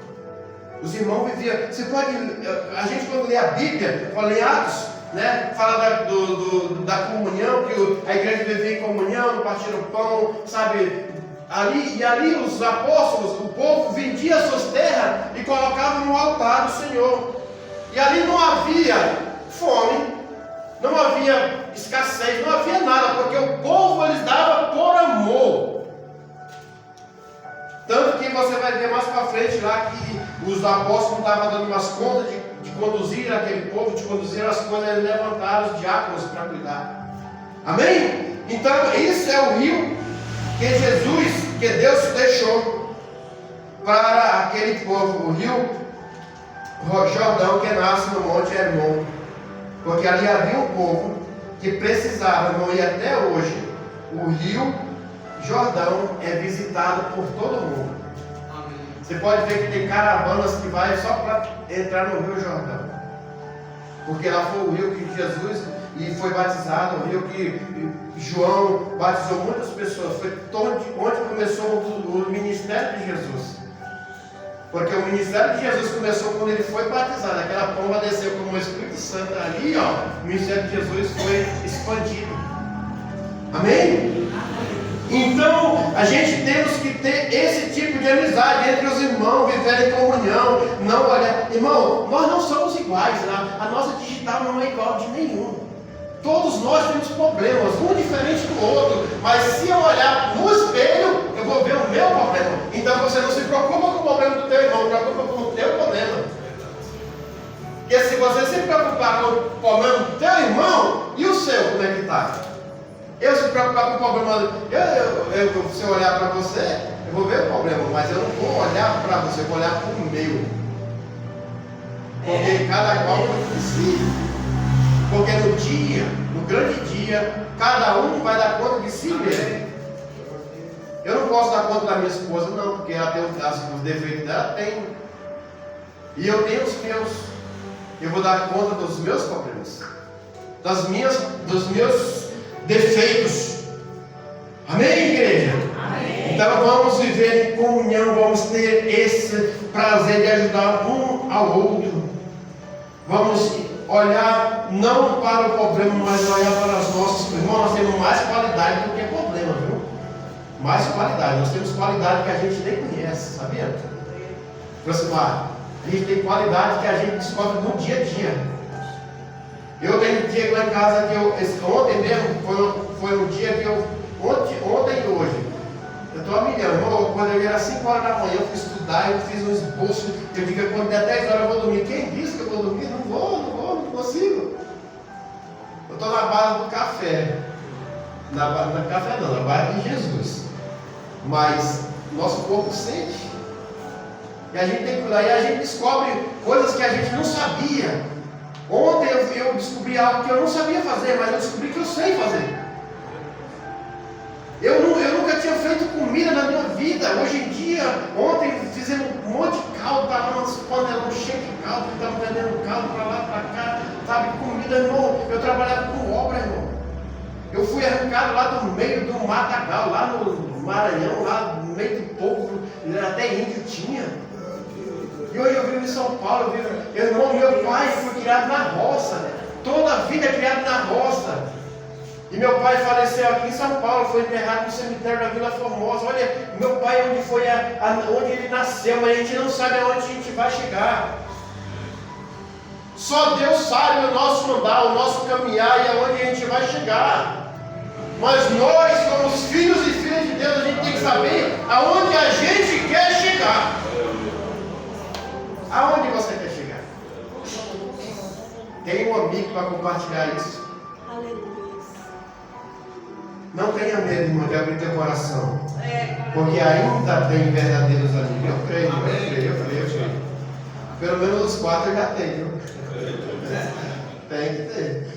Speaker 7: Os irmãos viviam. Você pode. A gente, quando lê a Bíblia, fala em Atos, né? Fala da comunhão, que a igreja vivia em comunhão, não partiram pão, sabe? Ali os apóstolos, o povo vendia suas terras e colocava no altar do Senhor. E ali não havia fome, não havia escassez, não havia nada, porque o povo eles dava por amor. Tanto que você vai ver mais para frente lá que os apóstolos não estavam dando umas contas de conduzir aquele povo, de conduzir as coisas, eles levantaram os diáconos para cuidar. Amém? Então, isso é o rio que Deus deixou para aquele povo, o rio Jordão, que nasce no Monte Hermon. Porque ali havia um povo que precisava, não ir até hoje. O rio Jordão é visitado por todo mundo. Amém. Você pode ver que tem caravanas que vai só para entrar no rio Jordão. Porque lá foi o rio que Jesus e foi batizado, o rio que João batizou muitas pessoas. Foi onde começou o ministério de Jesus. Porque o ministério de Jesus começou quando ele foi batizado. Aquela pomba desceu como o Espírito Santo ali, ó. O ministério de Jesus foi expandido. Amém? Então, a gente temos que ter esse tipo de amizade entre os irmãos, viver em comunhão, não olhar. Irmão, nós não somos iguais, né? A nossa digital não é igual de nenhum. Todos nós temos problemas, um diferente do outro, mas se eu olhar no espelho, eu vou ver o meu problema. Então você não se preocupa com o problema do teu preocupar com o problema do teu irmão e o seu, como é que está? Eu se preocupar com o problema, se eu olhar para você, eu vou ver o problema, mas eu não vou olhar para você, eu vou olhar para o meu. Porque cada qual por si. Porque no grande dia, cada um vai dar conta de si mesmo. Eu não posso dar conta da minha esposa, não, porque ela tem os defeitos dela, tem. E eu tenho os meus. Eu vou dar conta dos meus problemas, dos meus defeitos. Amém, igreja? Amém. Então vamos viver em comunhão, vamos ter esse prazer de ajudar um ao outro. Vamos olhar não para o problema, mas olhar para as nossas. Irmão, nós temos mais qualidade do que problema, viu? Mais qualidade. Nós temos qualidade que a gente nem conhece, sabia? Aproximar. A gente tem qualidade que a gente descobre no dia a dia. Eu tenho um dia lá em casa que ontem mesmo foi um dia que ontem e hoje, eu estou a milhão, irmão. Quando eu era 5 horas da manhã, eu fui estudar, eu fiz um esboço. Eu digo que quando der 10 horas eu vou dormir. Quem disse que eu vou dormir? Não consigo. Eu estou na base do café. Na base de Jesus. Mas nosso corpo sente. E a gente tem que cuidar. E a gente descobre coisas que a gente não sabia. Ontem eu descobri algo que eu não sabia fazer, mas eu descobri que eu sei fazer. Eu nunca tinha feito comida na minha vida. Hoje em dia, ontem fizemos um monte de caldo, estava umas panelas cheias de caldo, estava vendendo caldo para lá, para cá, sabe, comida, irmão. Eu trabalhava com obra, irmão. Eu fui arrancado lá do meio do matagal, lá no Maranhão, lá no meio do povo, até índio tinha. E hoje eu vivo em São Paulo, irmão, meu pai foi criado na roça, toda a vida é criado na roça. E meu pai faleceu aqui em São Paulo, foi enterrado no cemitério da Vila Formosa. Olha, meu pai onde foi onde ele nasceu, mas a gente não sabe aonde a gente vai chegar. Só Deus sabe o nosso andar, o nosso caminhar e aonde a gente vai chegar. Mas nós, como os filhos e filhas de Deus, a gente tem que saber aonde a gente quer chegar. Aonde você quer chegar? Tem um amigo para compartilhar isso.
Speaker 4: Aleluia.
Speaker 7: Não tenha medo, irmão, de abrir teu coração. Porque ainda tem verdadeiros amigos. Eu creio. Pelo menos os 4 eu já tenho. Tem que ter.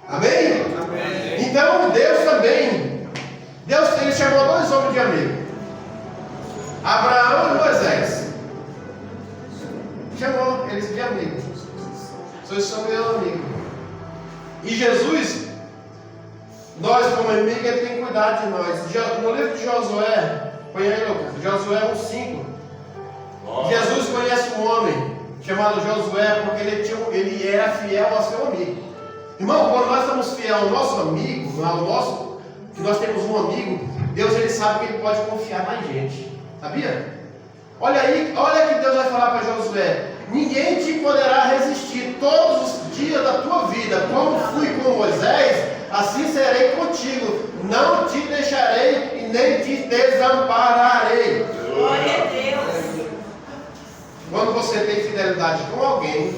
Speaker 7: Amém? Amém? Então Deus também. Ele chamou 2 homens de amigo. Abraão e Moisés. Chamou eles de amigos. Vocês são meu amigo. E Jesus, nós como amigo, ele tem cuidado de nós. No livro de Josué, põe aí, Lucas, Josué 1,5. Jesus conhece um homem chamado Josué porque ele era fiel ao seu amigo. Irmão, quando nós estamos fiéis ao nosso amigo, que nós temos um amigo, Deus ele sabe que ele pode confiar na gente. Sabia? Olha que Deus vai falar para Josué: ninguém te poderá resistir todos os dias da tua vida. Como fui com Moisés, assim serei contigo. Não te deixarei e nem te desampararei.
Speaker 4: Glória a Deus.
Speaker 7: Quando você tem fidelidade com alguém,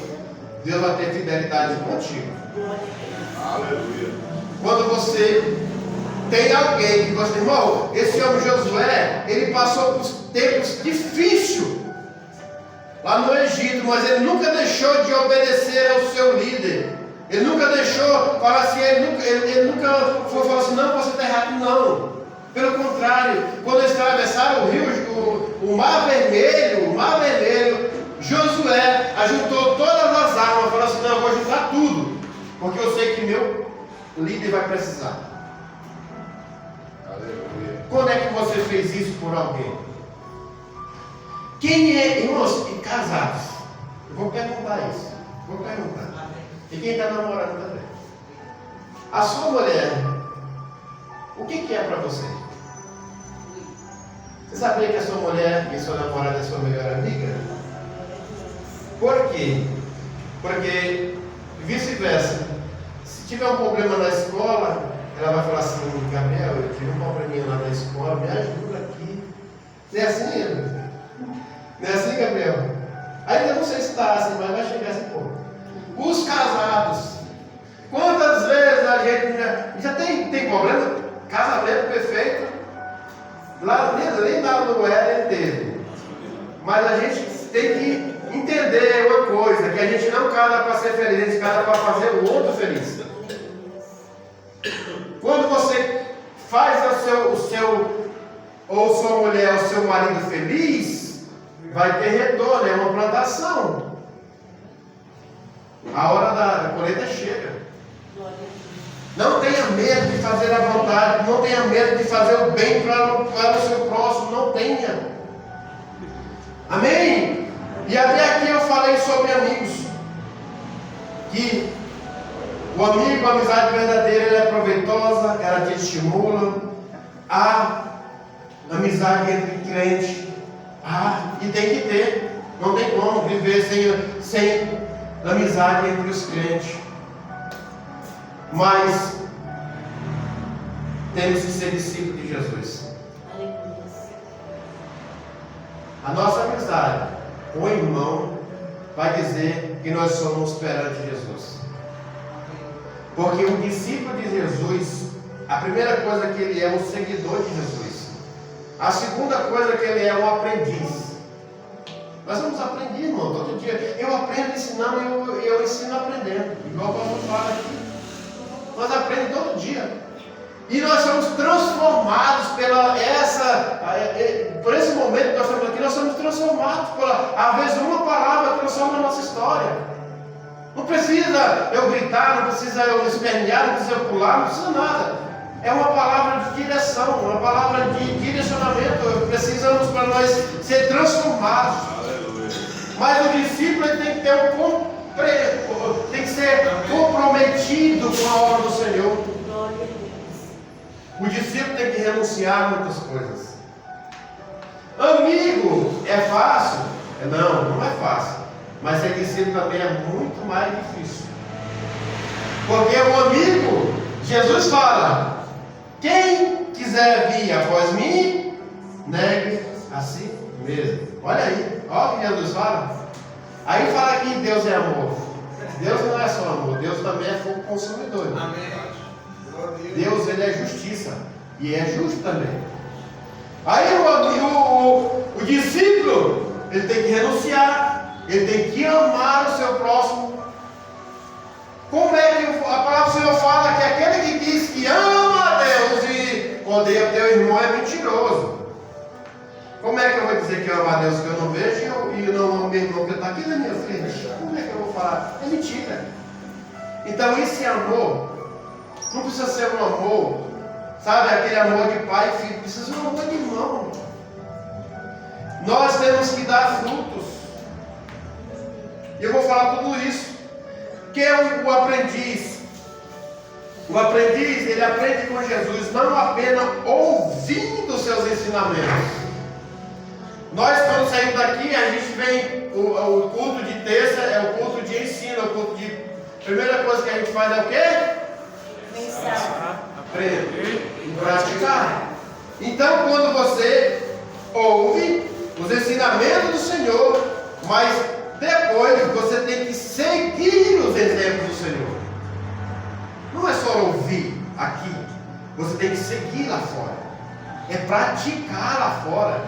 Speaker 7: Deus vai ter fidelidade contigo.
Speaker 1: Aleluia.
Speaker 7: Quando você tem alguém que você, irmão, esse homem Josué, ele passou por tempos difíceis lá no Egito, mas ele nunca deixou de obedecer ao seu líder. Ele nunca deixou falar assim, ele nunca foi falar assim, não, você está errado, não. Pelo contrário, quando eles atravessaram o rio, o Mar Vermelho, Josué ajuntou todas as armas, falou assim, não, eu vou juntar tudo, porque eu sei que meu líder vai precisar.
Speaker 1: Aleluia.
Speaker 7: Quando é que você fez isso por alguém? Quem é, irmãos, casados? Eu vou perguntar isso. E quem está namorando também? A sua mulher, o que é para você? Você sabia que a sua mulher e sua namorada é sua melhor amiga? Por quê? Porque vice-versa. Se tiver um problema na escola, ela vai falar assim, Gabriel, eu tive um probleminha lá na escola, me ajuda aqui. Não é assim, Não é assim, Gabriel? Ainda não sei se está assim, mas vai chegar esse ponto. os casados. Quantas vezes a gente já tem problema? Casamento perfeito, lá nem nada no Éden teve. Mas a gente tem que entender uma coisa, que a gente não casa para ser feliz, a gente casa para fazer o outro feliz. Quando você faz o seu ou sua mulher, o seu marido feliz, vai ter retorno, é uma plantação. A hora da colheita chega. Não tenha medo de fazer a vontade, não tenha medo de fazer o bem para o seu próximo, não tenha. Amém? E até aqui eu falei sobre amigos, que o amigo, a amizade verdadeira, ela é proveitosa, ela te estimula. A amizade entre crentes, e tem que ter, não tem como viver sem amizade entre os crentes. Mas temos que ser discípulos de Jesus. A nossa amizade com o irmão vai dizer que nós somos perante Jesus. Porque o discípulo de Jesus, a primeira coisa que ele é um seguidor de Jesus. A segunda coisa que ele é um aprendiz. Nós vamos aprender, irmão, todo dia. Eu aprendo ensinando e eu ensino aprendendo. Igual o pastor fala aqui. Nós aprendemos todo dia. E nós somos transformados por esse momento que nós estamos aqui, nós somos transformados às vezes uma palavra transforma a nossa história. Não precisa eu gritar, não precisa eu espernear, não precisa eu pular, não precisa nada. É uma palavra de direção, uma palavra de direcionamento. Precisamos para nós ser transformados. Mas o discípulo ele tem que ter tem que ser comprometido com a obra do Senhor. O discípulo tem que renunciar a muitas coisas. Amigo, é fácil? Não é fácil. Mas ser discípulo também é muito mais difícil. Porque o amigo, Jesus fala: quem quiser vir após mim, negue a si mesmo. Olha aí, olha o que Jesus fala. Aí fala que Deus é amor. Deus não é só amor, Deus também é fogo consumidor. Amém. Deus, ele é justiça. E é justo também. Aí o discípulo, ele tem que renunciar. Ele tem que amar o seu próximo. Como é que a palavra do Senhor fala que aquele que diz que ama a Deus e odeia o teu irmão é mentiroso? Como é que eu vou dizer que eu amo a Deus que eu não vejo e eu não amo meu irmão que está aqui na minha frente? Como é que eu vou falar? É mentira. Então esse amor não precisa ser um amor, sabe, aquele amor de pai e filho, precisa ser um amor de irmão. Nós temos que dar frutos. E eu vou falar tudo isso. Que é o aprendiz. O aprendiz, ele aprende com Jesus, não apenas ouvindo seus ensinamentos. Nós, quando saímos daqui, a gente vem, o culto de terça é o culto de ensino, o culto de... Primeira coisa que a gente faz é o quê? Aprender e praticar. Então, quando você ouve os ensinamentos do Senhor, mas depois você tem que seguir os exemplos do Senhor. Não é só ouvir aqui, você tem que seguir lá fora. É praticar lá fora.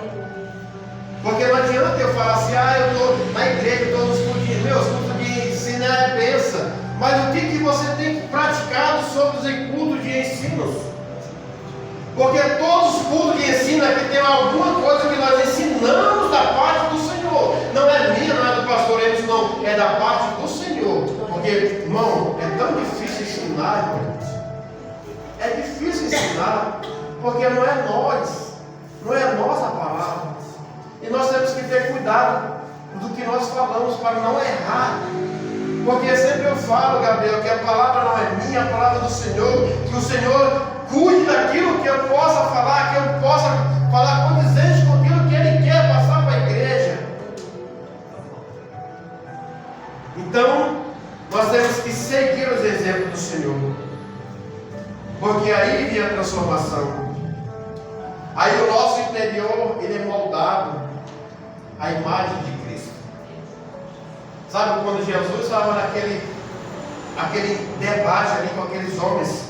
Speaker 7: Porque não adianta eu falar assim: eu estou na igreja, estou nos cultos de ensino é benção. Mas o que você tem praticado sobre os cultos de ensinos? Porque todos os cultos de ensino aqui tem alguma coisa que nós ensinamos da parte do Senhor. Não é minha, não é do pastor Emerson, não. É da parte do Senhor. Porque, irmão, é tão difícil ensinar, irmão. É difícil ensinar. Porque não é nós. Não é nossa palavra. E nós temos que ter cuidado do que nós falamos para não errar. Porque sempre eu falo, Gabriel, que a palavra não é minha, a palavra do Senhor, que o Senhor cuide daquilo que eu possa falar, que eu possa falar condizente com aquilo que Ele quer passar para a igreja. Então, nós temos que seguir os exemplos do Senhor. Porque aí vem a transformação. Aí o nosso interior, ele é moldado à imagem de Cristo. Sabe quando Jesus estava naquele aquele debate ali com aqueles homens,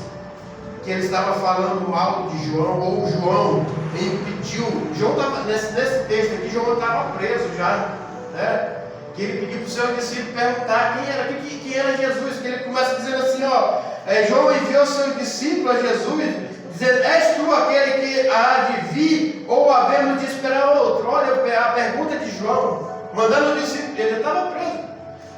Speaker 7: que ele estava falando mal de João, ou João impediu. João estava, nesse texto aqui, João estava preso já, né? Que ele pediu para o seu discípulo perguntar quem era Jesus, que ele começa dizendo assim, João enviou seu discípulo a Jesus, dizendo, és tu aquele que há de vir, ou havemos de esperar outro? Olha a pergunta de João, mandando o discípulo, ele estava preso.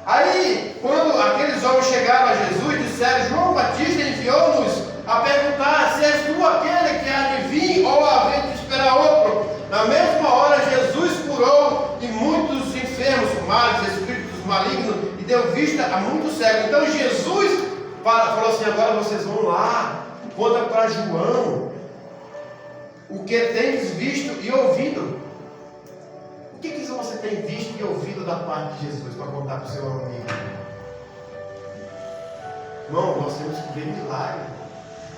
Speaker 7: Aí, quando aqueles homens chegaram a Jesus, disseram, João Batista enviou-nos a perguntar se és tu aquele que há de vir, ou havemos de esperar outro? Na mesma hora, Jesus curou de muitos enfermos, males, espíritos malignos, e deu vista a muitos cegos. Então Jesus falou assim, agora vocês vão lá, conta para João o que tens visto e ouvido. O que você tem visto e ouvido da parte de Jesus para contar para o seu amigo? Irmão, nós temos que ver milagre.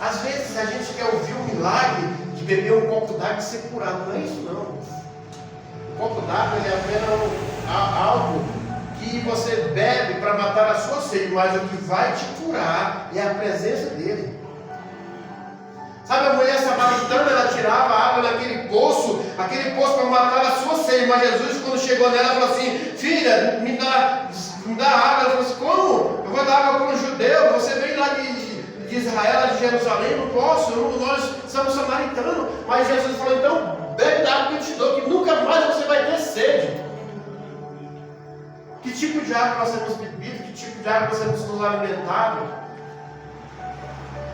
Speaker 7: Às vezes a gente quer ouvir um milagre de beber um copo d'água e ser curado. Não é isso não. O copo d'água é apenas algo que você bebe para matar a sua sede, mas o que vai te curar é a presença dele. Sabe, a mulher samaritana, ela tirava água daquele poço para matar a sua sede, mas Jesus, quando chegou nela, falou assim, filha, me dá água. Ela falou assim, como? Eu vou dar água para um judeu, você veio lá de Israel, de Jerusalém, não posso, nós somos samaritanos. Mas Jesus falou, então, bebe da água que eu te dou, que nunca mais você vai ter sede. Que tipo de água nós temos bebido? Que tipo de água nós temos nos alimentado?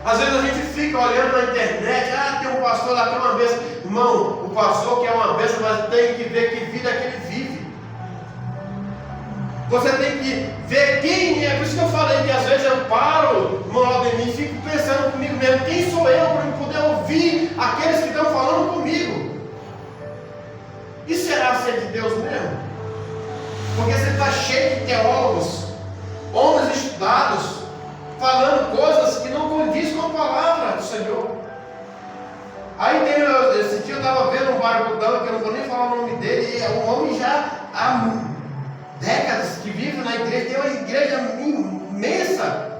Speaker 7: Às vezes a gente fica olhando na internet, tem um pastor lá que é uma bênção. Irmão, o pastor que é uma bênção, mas tem que ver que vida que ele vive. Você tem que ver quem é. Por isso que eu falei que às vezes eu paro, irmão Aldemir, e fico pensando comigo mesmo, quem sou eu para poder ouvir aqueles que estão falando comigo? E será ser de Deus mesmo? Porque você está cheio de teólogos, homens estudados, falando coisas que não condiz com a palavra do Senhor. Aí esse dia eu estava vendo um barbudão, que eu não vou nem falar o nome dele, e é um homem já há décadas que vive na igreja, tem uma igreja imensa,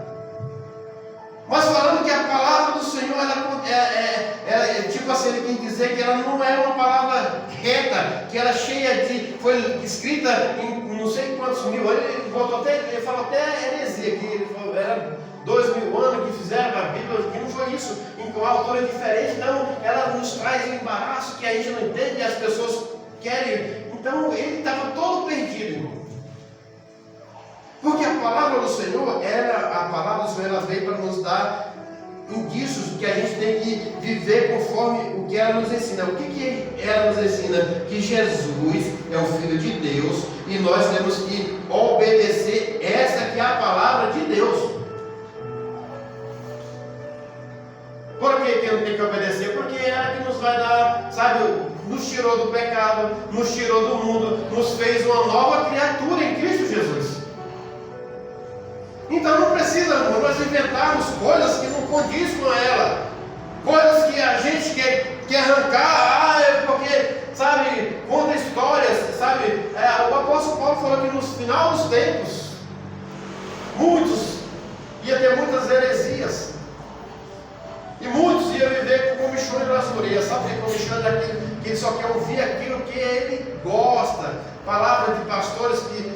Speaker 7: mas falando que a palavra do Senhor, ela tipo assim, ele quer dizer que ela não é uma palavra reta, que ela é cheia de, foi escrita em não sei quantos mil anos, ele falou até heresia, que ele falou, era 2000 anos que fizeram a Bíblia, que não foi isso, com a autora diferente, então ela nos traz um embaraço que a gente não entende e as pessoas querem, então ele estava todo perdido, irmão. Porque a palavra do Senhor, ela veio para nos dar indícios que a gente tem que viver conforme o que ela nos ensina. O que ela nos ensina? Que Jesus é o Filho de Deus e nós temos que obedecer essa que é a palavra de Deus. Por que não tem que obedecer? Porque é ela que nos vai dar, sabe, nos tirou do pecado, nos tirou do mundo, nos fez uma nova criatura em Cristo Jesus. Então não precisa nós inventarmos coisas que não condiz com ela, coisas que a gente quer arrancar, porque, sabe, conta histórias, sabe, o apóstolo Paulo falou que no final dos tempos, ia ter muitas heresias, e muitos iam viver com comichões nas orelhas, sabe, comichões daquilo que ele só quer ouvir aquilo que ele gosta. Palavras de pastores que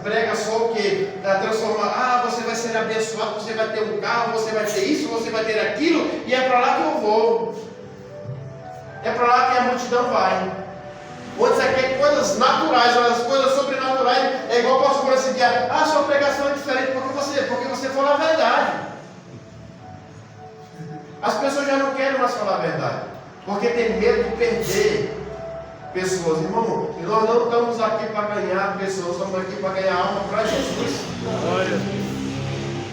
Speaker 7: pregam só o que? Transformar, você vai ser abençoado, você vai ter um carro, você vai ter isso, você vai ter aquilo, e é para lá que eu vou. É para lá que a multidão vai. Onde você quer coisas naturais, as coisas sobrenaturais, é igual o pastor esse dia, sua pregação é diferente, porque você falou a verdade. As pessoas já não querem mais falar a verdade, porque tem medo de perder pessoas, irmão. E nós não estamos aqui para ganhar pessoas, estamos aqui para ganhar alma para Jesus.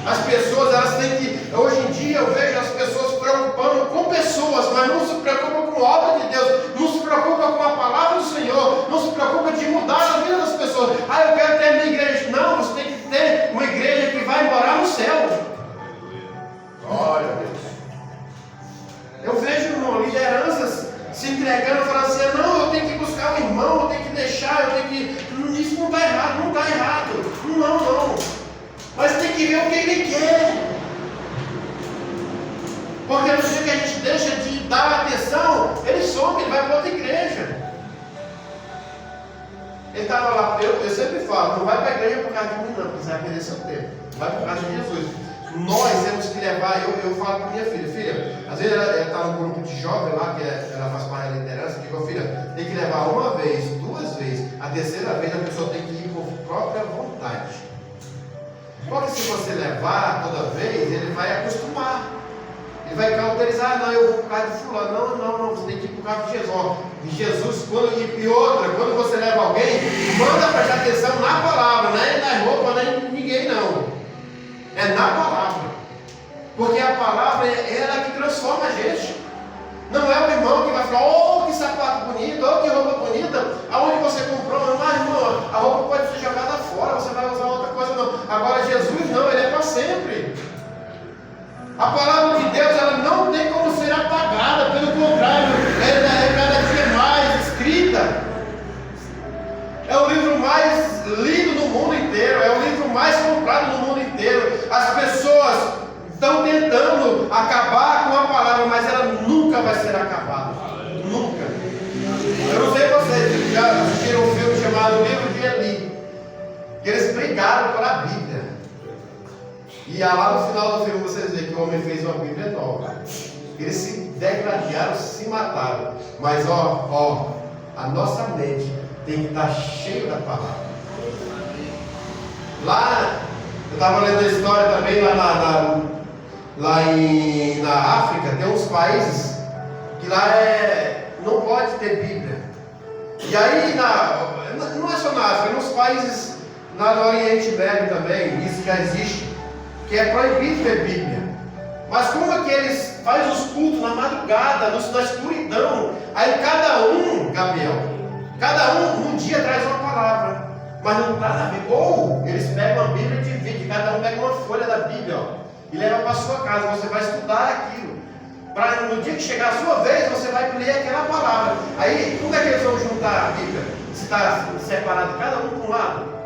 Speaker 7: As pessoas, elas têm que, hoje em dia eu vejo as pessoas se preocupando com pessoas, mas não se preocupam com a obra de Deus, não se preocupam com a palavra do Senhor, não se preocupam de mudar a vida das pessoas. Eu quero ter a minha igreja. Não, você tem que ter uma igreja que vai morar no céu. Glória a Deus. Eu vejo, irmão, lideranças se entregando, falando assim, não, eu tenho que buscar um irmão, eu tenho que deixar, isso não está errado, não está errado. Não. Mas tem que ver o que Ele quer. Porque no dia que a gente deixa de dar atenção, Ele some, Ele vai para outra igreja. Ele estava lá, eu sempre falo, não vai para a igreja por causa de mim não, porque você vai perder seu tempo. Vai por causa de Jesus. Nós temos que levar, eu falo para minha filha, às vezes ela está num grupo de jovens lá, que ela faz parte da liderança, eu digo, filha, tem que levar uma vez, duas vezes, a terceira vez a pessoa tem que ir por própria vontade. Porque se você levar toda vez, ele vai acostumar. Ele vai cauterizar, não, eu vou por causa de fulano. Não, você tem que ir por causa de Jesus. E Jesus, e outra, quando você leva alguém, manda prestar atenção na palavra, não é na roupa, nem ninguém não. É na palavra. Porque a palavra é ela que transforma a gente. Não é o irmão que vai falar, oh, que sapato bonito, oh, que roupa bonita, aonde você comprou? Mas irmão, a roupa pode ser jogada fora, você vai usar outra coisa não. Agora Jesus não, Ele é para sempre. A palavra de Deus, ela não tem como ser apagada, pelo contrário, ela é cada dia mais escrita. É o livro mais lido no mundo inteiro, é o livro mais comprado no mundo inteiro. As pessoas estão tentando acabar com a palavra, mas ela nunca vai ser acabada. Nunca. Eu não sei vocês já assistiram um filme chamado Livro de Eli, que eles brigaram pela Bíblia. E lá no final do filme vocês veem que o homem fez uma Bíblia nova. Eles se degladiaram, se mataram. Mas a nossa mente tem que estar cheia da palavra. Lá, eu estava lendo a história também na África, tem uns países que lá não pode ter Bíblia. E aí, não é só na África, nos países no Oriente Médio também, isso já existe, que é proibido ter Bíblia. Mas como é que eles fazem os cultos na madrugada, na escuridão? Aí cada um, Gabriel, um dia traz uma palavra, mas não traz a Bíblia. Ou eles pegam a Bíblia e dividem, cada um pega uma folha da Bíblia, e leva para a sua casa, você vai estudar aquilo. Para no dia que chegar a sua vez, você vai ler aquela palavra. Aí, como é que eles vão juntar a Bíblia? Se está separado cada um para um lado?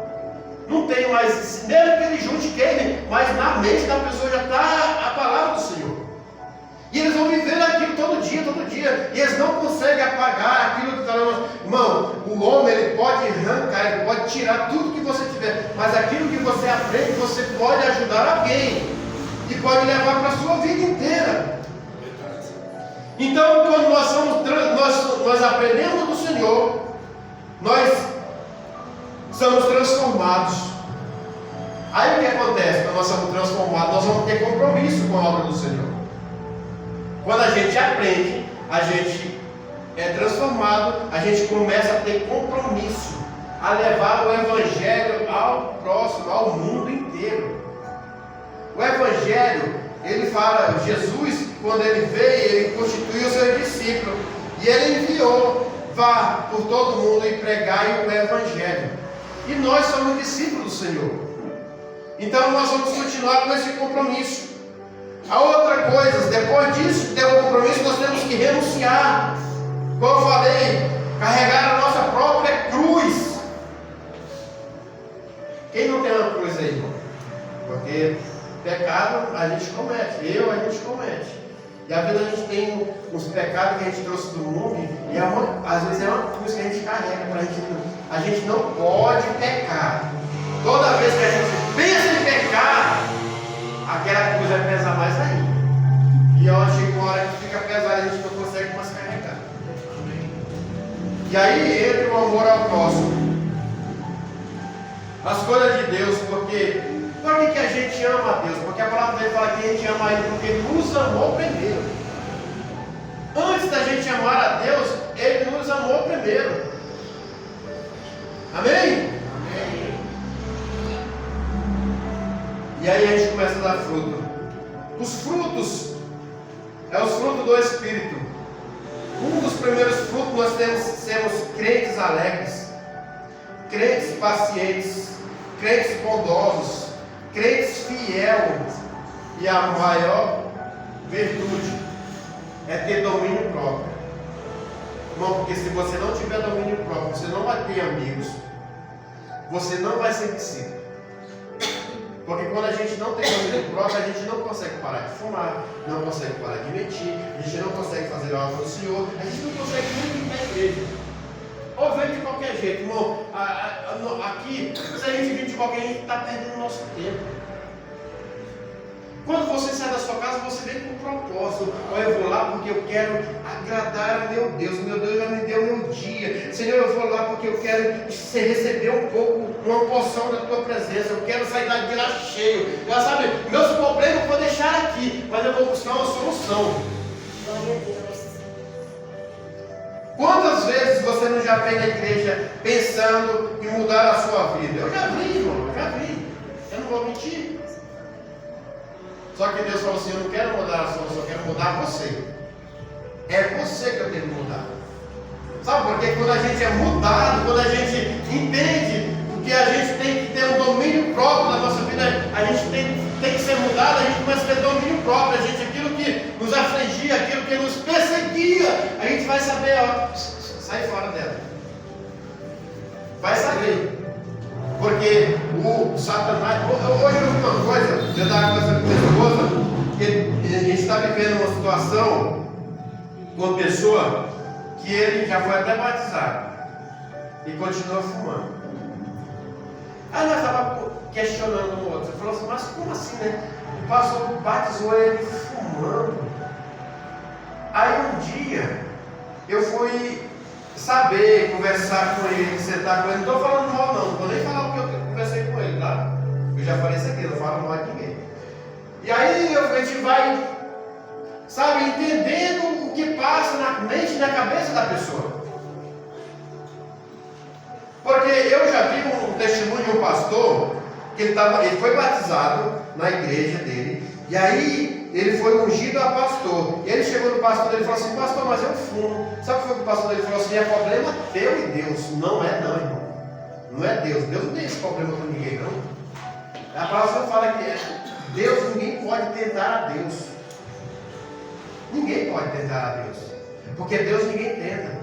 Speaker 7: Não tem mais, mesmo que ele junte queime, mas na mente da pessoa já está a palavra do Senhor. E eles vão viver aquilo todo dia, e eles não conseguem apagar aquilo que está lá. Irmão, o homem ele pode arrancar, ele pode tirar tudo que você tiver, mas aquilo que você aprende, você pode ajudar alguém, e pode levar para a sua vida inteira. Então, quando nós aprendemos do Senhor, nós somos transformados. Aí o que acontece? Quando nós somos transformados, nós vamos ter compromisso com a obra do Senhor. Quando a gente aprende, a gente é transformado, a gente começa a ter compromisso, a levar o Evangelho ao próximo, ao mundo inteiro. O Evangelho, ele fala, Jesus, quando ele veio, ele constituiu o seu discípulo, e ele enviou, vá por todo mundo e pregai o Evangelho. E nós somos discípulos do Senhor. Então nós vamos continuar com esse compromisso. A outra coisa, depois disso, de ter um compromisso, nós temos que renunciar. Como eu falei, carregar a nossa própria cruz. Quem não tem uma cruz aí, irmão? Porque pecado a gente comete, a gente comete. E às vezes a gente tem uns pecados que a gente trouxe do mundo, e às vezes é uma cruz que a gente carrega para a gente. A gente não pode pecar. Toda vez que a gente pensa em pecar, aquela cruz vai pesar mais ainda. E eu acho que uma hora que fica pesada, a gente não consegue mais carregar. E aí entra o amor ao próximo. As coisas de Deus, porque por que a gente ama a Deus? Porque a palavra dele fala que a gente ama Ele porque nos amou primeiro. Antes da gente amar a Deus, Ele nos amou primeiro. Amém? Amém. E aí a gente começa a dar fruto. Os frutos é os frutos do Espírito. Um dos primeiros frutos nós temos crentes alegres, crentes pacientes, crentes bondosos, crentes fiéis. E a maior virtude é ter domínio próprio. Irmão, porque se você não tiver domínio próprio, você não vai ter amigos, você não vai ser discípulo. Porque quando a gente não tem domínio próprio, a gente não consegue parar de fumar, não consegue parar de mentir, a gente não consegue fazer a obra do Senhor, a gente não consegue nem vir na igreja. Ou vem de qualquer jeito, irmão. Aqui, se a gente vir de qualquer jeito, a gente está perdendo o nosso tempo. Quando você sai da sua casa, você vem com um propósito. Olha, eu vou lá porque eu quero agradar a meu Deus. Meu Deus já me deu meu dia. Senhor, eu vou lá porque eu quero receber um pouco, uma porção da tua presença. Eu quero sair daqui lá cheio. Já sabe, meus problemas eu vou deixar aqui, mas eu vou buscar uma solução.
Speaker 4: Glória a Deus.
Speaker 7: Quantas vezes você não já veio na igreja pensando em mudar a sua vida? Eu já vi, irmão, eu já vi. Eu não vou mentir. Só que Deus falou assim, eu não quero mudar a sua, eu só quero mudar você. É você que eu tenho que mudar. Sabe por quê? Quando a gente é mudado, quando a gente entende que a gente tem que ter um domínio próprio na nossa vida, a gente tem que ser mudado, a gente começa a ter domínio próprio, aquilo que nos afligia, aquilo que nos perseguia, a gente vai saber, ó, sai fora dela. Vai saber. Porque o Satanás, hoje eu vi uma coisa, eu estava conversando com minha esposa, que a gente está vivendo uma situação com uma pessoa que ele já foi até batizado e continua fumando. Aí nós estávamos questionando um outro, ele falou assim, mas como assim, né? O pastor batizou ele fumando. Aí um dia eu fui saber, conversar com ele, sentar com ele, não estou falando mal não vou nem falar o que eu conversei com ele, tá? Eu já falei isso aqui, eu não falo mal de ninguém. E aí a gente vai, sabe, entendendo o que passa na mente e na cabeça da pessoa. Porque eu já vi um testemunho de um pastor, que ele foi batizado na igreja dele, e aí ele foi ungido a pastor. E ele chegou no pastor dele e falou assim, pastor, mas eu fumo. Sabe o que foi que o pastor dele falou assim? É problema teu e Deus. Não é não, irmão. Não é Deus. Deus não tem esse problema com ninguém, não. A palavra fala que Deus, ninguém pode tentar a Deus. Ninguém pode tentar a Deus. Porque Deus ninguém tenta.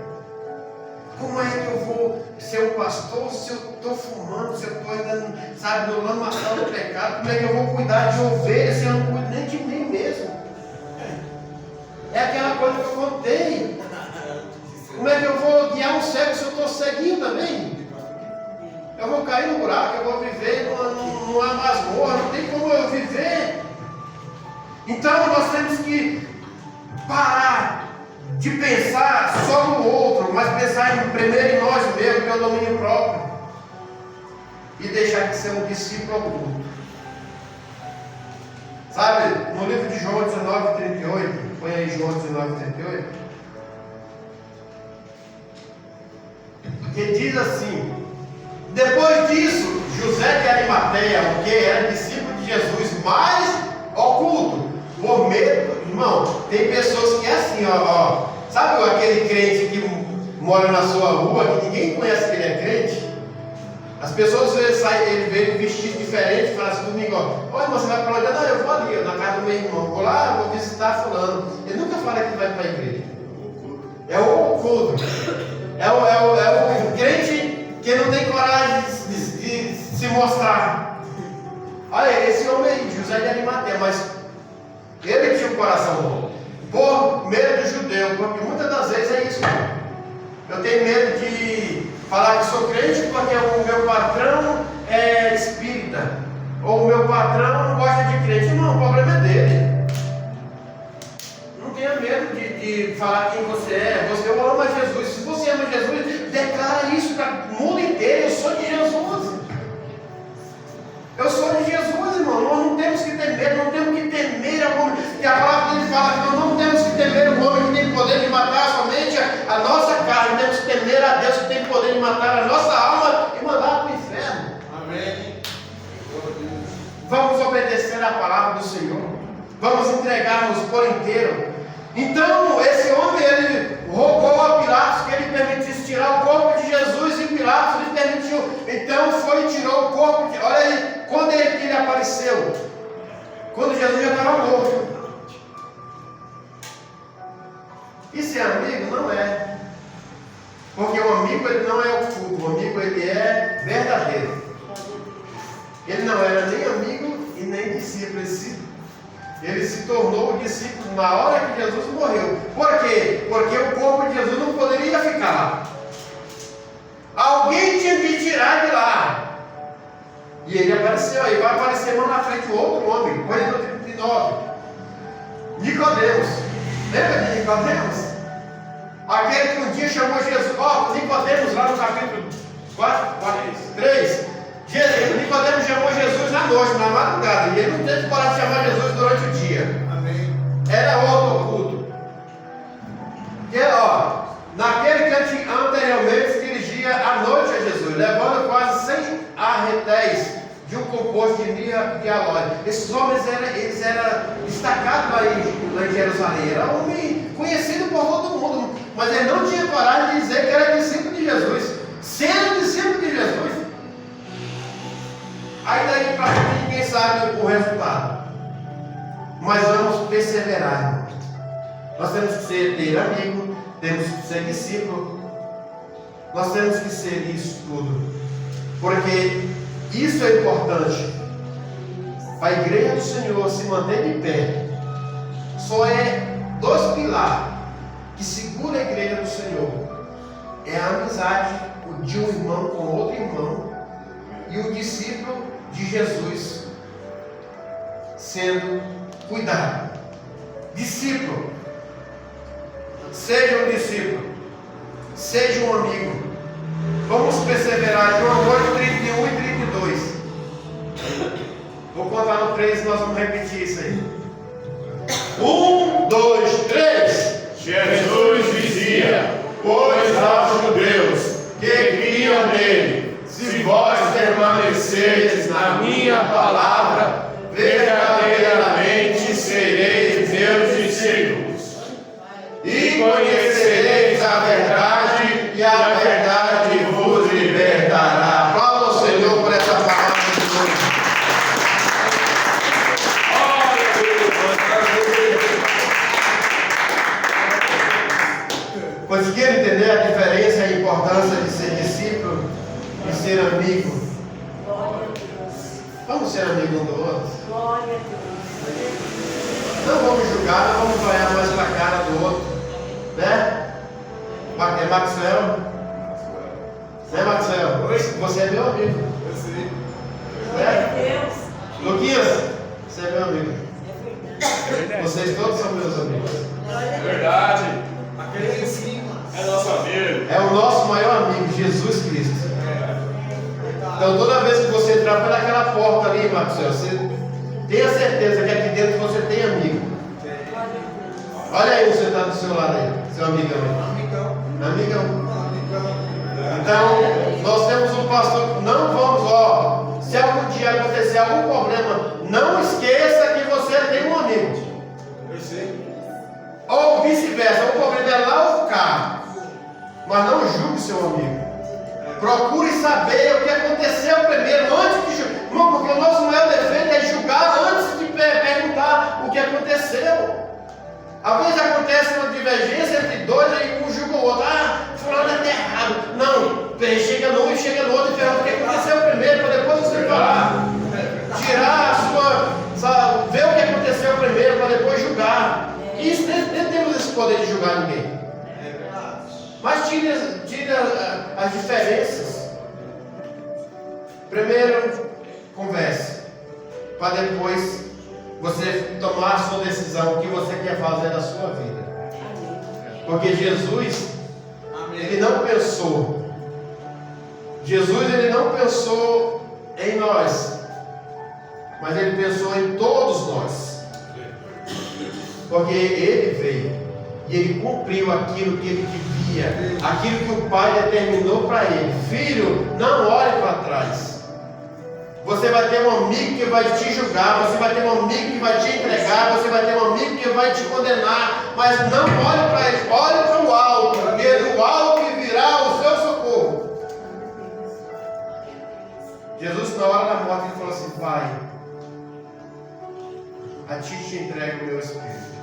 Speaker 7: Como é que eu vou ser um pastor se eu estou fumando, se eu estou ainda, sabe, no lamaçal do pecado? Como é que eu vou cuidar de ovelhas se eu não cuido nem de mim mesmo? É aquela coisa que eu contei. Como é que eu vou guiar um cego se eu estou ceguinho também? Eu vou cair no buraco, eu vou viver numa masmorra, não tem como eu viver. Então nós temos que parar de pensar só no outro, mas pensar primeiro em nós mesmos, que é o domínio próprio, e deixar de ser um discípulo oculto. Sabe, no livro de João 19:38, põe aí João 19:38, que diz assim: depois disso, José de Arimateia, o que era discípulo de Jesus, mais oculto, por medo. Irmão, tem pessoas que é assim, ó, sabe aquele crente que mora na sua rua, que ninguém conhece que ele é crente? As pessoas ele veio vestido diferente, fala assim domingo, ó, irmão, você vai para onde? Não, eu vou ali, na casa do meu irmão, vou lá, vou visitar fulano. Ele nunca fala que vai para a igreja. É o oculto. É o crente que não tem coragem de se mostrar. Olha, esse homem aí, José de Arimateia, mas ele tinha um coração bom, por medo do judeu, porque muitas das vezes é isso. Eu tenho medo de falar que sou crente porque o meu patrão é espírita, ou o meu patrão não gosta de crente. Não, o problema é dele. Não tenha medo de falar quem você é. Você ama Jesus. Se você ama Jesus, declara isso para o mundo inteiro. Eu sou de Jesus. Eu sou de Jesus, irmão. Nós não temos que ter medo, não temos que temer ao homem. E a palavra dele fala que nós não temos que temer o homem que tem poder de matar somente a nossa carne. Temos que temer a Deus que tem poder de matar a nossa alma e mandar para o inferno. Amém. Vamos obedecer a palavra do Senhor. Vamos entregar-nos por inteiro. Então, esse homem, ele rogou a Pilatos que ele permitisse tirar o corpo de Jesus, e Pilatos lhe permitiu. Então foi e tirou o corpo de... Olha aí, quando ele apareceu? Quando Jesus já estava morto. Isso é amigo? Não é. Porque o amigo, ele não é oculto. O amigo, ele é verdadeiro. Ele não era nem amigo nem discípulo. Ele se tornou discípulo na hora que Jesus morreu. Por quê? Porque o corpo de Jesus não poderia ficar lá. Alguém tinha que tirar de lá. E ele apareceu, e vai aparecer mais na frente outro homem, coisa do 39. Nicodemos. Lembra de Nicodemos? Aquele que um dia chamou Jesus. Nicodemos lá no capítulo 3. Nicodemos chamou Jesus à noite, na madrugada. E ele não teve coragem de chamar Jesus durante o dia.
Speaker 3: Amém.
Speaker 7: Era outro culto. E naquele que anteriormente se dirigia à noite a Jesus, levando quase 100 arretéis de um composto de mirra e aloe. Esses homens eles eram destacados lá em Jerusalém. Era um homem conhecido por todo mundo, mas ele não tinha coragem de dizer que era discípulo de Jesus. Sendo discípulo de Jesus, aí daí para frente ninguém sabe o resultado. Mas vamos perseverar, irmão. Nós temos que ter amigo, temos que ser discípulo, nós temos que ser isso tudo, porque isso é importante. A igreja do Senhor se manter de pé. Só é 2 pilares que segura a igreja do Senhor: é a amizade de um irmão com outro irmão e o discípulo de Jesus sendo cuidado. Discípulo, seja um discípulo, seja um amigo. Vamos perseverar. João 8, 31 e 32. Vou contar no 3 e nós vamos repetir isso aí. 1, 2, 3.
Speaker 3: Jesus dizia: pois aos judeus que criam nele, se vós permanecerdes na minha palavra, verdadeiramente sereis meus discípulos, e conhecereis a verdade, e a verdade vos libertará.
Speaker 7: Aplauda ao Senhor por essa palavra de hoje. Conseguiram entender a diferença e a importância de ser discípulo e ser amigo?
Speaker 4: Glória a Deus.
Speaker 7: Vamos ser amigos um do outro.
Speaker 4: Glória a Deus.
Speaker 7: Não vamos julgar, não vamos olhar mais para a cara do outro, né? É Maxwell? Né, Maxwell? Você é meu amigo.
Speaker 4: Glória a Deus.
Speaker 7: Luquinhas, você é meu amigo.
Speaker 4: É verdade.
Speaker 7: Vocês todos são meus amigos.
Speaker 4: Glória a Deus.
Speaker 3: Verdade. Aquele em cima é nosso amigo.
Speaker 7: É o nosso maior amigo, Jesus Cristo. Então toda vez que você entrar pelaquela porta ali, Maxwell, você tenha certeza que aqui dentro você tem amigo. Olha aí você está do seu lado aí, seu amigão. Amigão. Então, nós temos um pastor. Não vamos, se algum dia acontecer algum problema, não esqueça que você tem um amigo. Ou vice-versa, o problema é lá ou cá. Mas não julgue seu amigo. Procure saber o que aconteceu primeiro, antes de julgar. Irmão, porque o nosso maior defeito é julgar antes de perguntar o que aconteceu. Às vezes acontece uma divergência entre dois, aí um julga o outro. Fulano está errado. Não, chega no um e chega no outro e pergunta o que aconteceu primeiro, para depois você falar. Tirar a sua. Ver o que aconteceu primeiro, para depois julgar. Isso, nem temos esse poder de julgar ninguém. Mas tira as diferenças. Primeiro, converse. Para depois você tomar a sua decisão, o que você quer fazer da sua vida. Porque Jesus, ele não pensou. Jesus, ele não pensou em nós, mas ele pensou em todos nós. Porque ele veio e ele cumpriu aquilo que ele devia, aquilo que o Pai determinou para ele. Filho, não olhe para trás. Você vai ter um amigo que vai te julgar, você vai ter um amigo que vai te entregar, você vai ter um amigo que vai te condenar, mas não olhe para ele, olhe para o alto, porque do alto que virá o seu socorro. Jesus, na hora da morte, ele falou assim: Pai, a ti te entrego o meu espírito.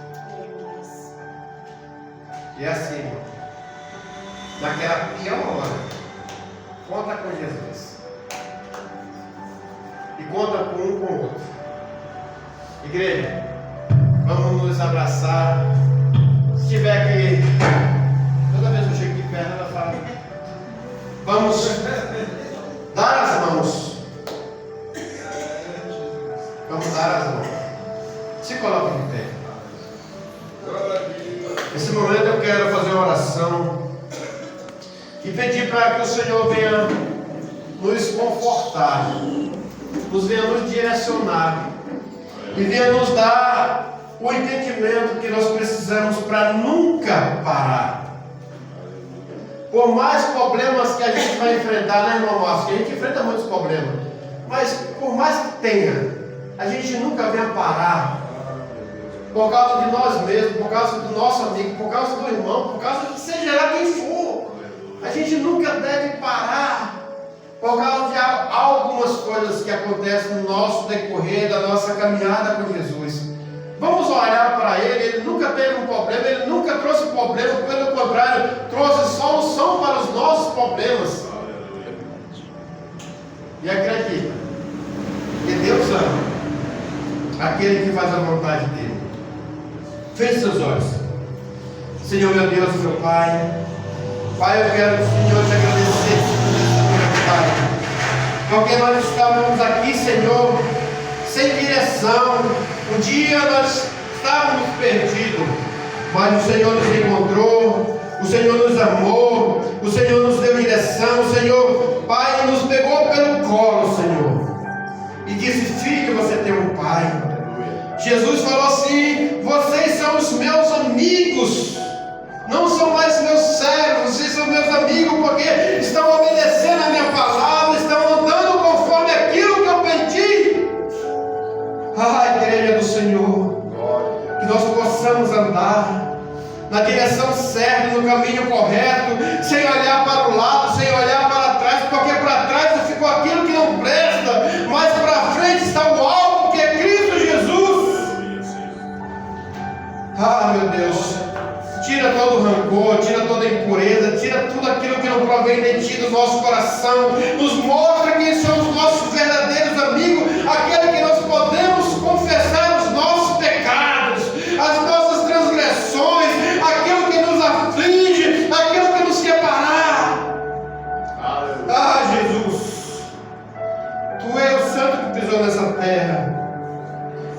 Speaker 7: E assim, irmão, naquela pior hora, conta com Jesus. E conta com um com o outro. Igreja, vamos nos abraçar. Se tiver aqui, toda vez que eu chego aqui perto, ela fala: vamos dar as mãos. Vamos dar as mãos. Se coloque de pé. Nesse momento eu quero fazer uma oração e pedir para que o Senhor venha nos confortar, nos venha nos direcionar e venha nos dar o entendimento que nós precisamos para nunca parar. Por mais problemas que a gente vai enfrentar, né, irmão Márcio? Que a gente enfrenta muitos problemas, mas por mais que tenha, a gente nunca venha parar por causa de nós mesmos, por causa do nosso amigo, por causa do irmão, por causa de seja lá quem for. A gente nunca deve parar por causa de algumas coisas que acontecem no nosso decorrer da nossa caminhada com Jesus. Vamos olhar para ele nunca teve um problema, ele nunca trouxe problema, pelo contrário, trouxe solução para os nossos problemas. E acredita que Deus ama aquele que faz a vontade dele. Feche seus olhos. Senhor meu Deus, meu Pai, Pai, eu quero, Senhor, te agradecer, Pai, porque nós estávamos aqui, Senhor, sem direção. Um dia nós estávamos perdidos, mas o Senhor nos encontrou, o Senhor nos amou, o Senhor nos deu direção, o Senhor, Pai, nos pegou pelo colo, Senhor, e disse: filho, você tem um Pai. Jesus falou assim: vocês são os meus amigos, não são mais meus servos, vocês são meus amigos, porque estão obedecendo a minha palavra, estão andando conforme aquilo que eu pedi. Ah, igreja do Senhor, que nós possamos andar na direção certa, no caminho correto, sem olhar para o lado, sem olhar para trás, porque para trás ficou aquilo que não presta, mas para frente está o alvo, que é Cristo Jesus. Ah, meu Deus, tira todo o rancor, tira toda a impureza, tira tudo aquilo que não provém de Ti do nosso coração, nos mostra quem são os nossos verdadeiros amigos, aquele que nós podemos confessar os nossos pecados, as nossas transgressões, aquilo que nos aflige, aquilo que nos separar. Ah, Jesus, Tu és o Santo que pisou nessa terra,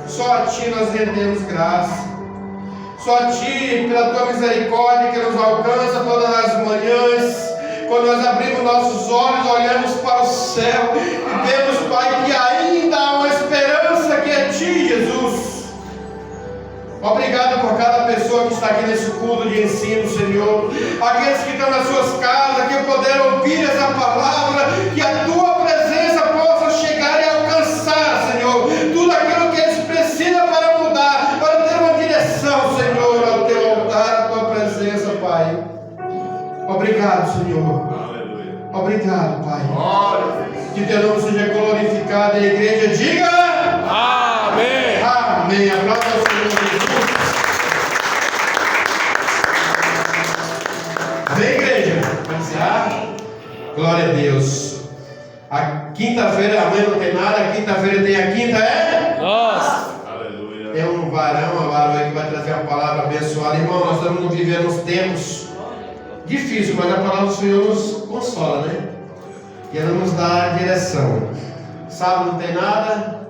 Speaker 7: só a Ti nós rendemos graça. Só a Ti, pela Tua misericórdia que nos alcança todas as manhãs, quando nós abrimos nossos olhos, olhamos para o céu e vemos, Pai, que ainda há uma esperança que é Ti, Jesus. Obrigado por cada pessoa que está aqui nesse culto de ensino, Senhor. Aqueles que estão nas suas casas, que puderam ouvir essa palavra, que a Tua presença possa chegar e alcançar, Senhor, tudo aquilo que eles precisam para mudar, para ter uma direção, Senhor, ao Teu altar, à Tua presença, Pai. Obrigado, Senhor. Obrigado, Pai. Que Teu nome seja glorificado. E a igreja diga:
Speaker 2: amém.
Speaker 7: Amém. Aplauda ao Senhor Jesus. Amém, igreja? Vamos encerrar? Glória a Deus. A quinta-feira, amanhã não tem nada. A quinta-feira tem a quinta, é?
Speaker 2: Nossa.
Speaker 7: Tem um varão, uma varoa que vai trazer uma palavra abençoada. Irmão, nós estamos vivendo uns tempos difíceis, mas a palavra do Senhor nos consola, né? E ela nos dá a direção. Sábado não tem nada.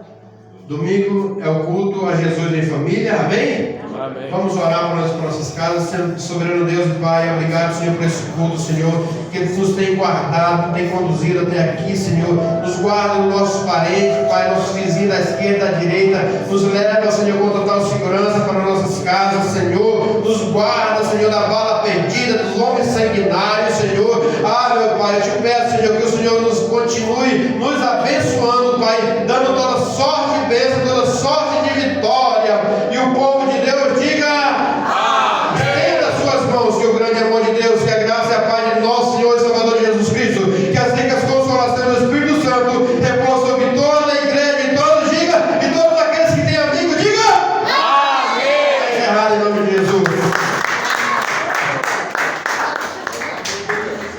Speaker 7: Domingo é o culto a Jesus em família. Amém?
Speaker 2: Amém.
Speaker 7: Vamos orar para as nossas casas. Soberano Deus e Pai, obrigado, Senhor, por esse culto, Senhor, que nos tem guardado, tem conduzido até aqui, Senhor. Nos guarda os nossos parentes, Pai, nossos vizinhos da esquerda, da direita. Nos leva, Senhor, com total segurança para nossas casas, Senhor. Nos guarda, Senhor, da bala perdida, dos homens sanguinários, Senhor. Ah, meu Pai, eu te peço, Senhor, que o Senhor nos continue nos abençoando, Pai, dando toda sorte e bênção, toda sorte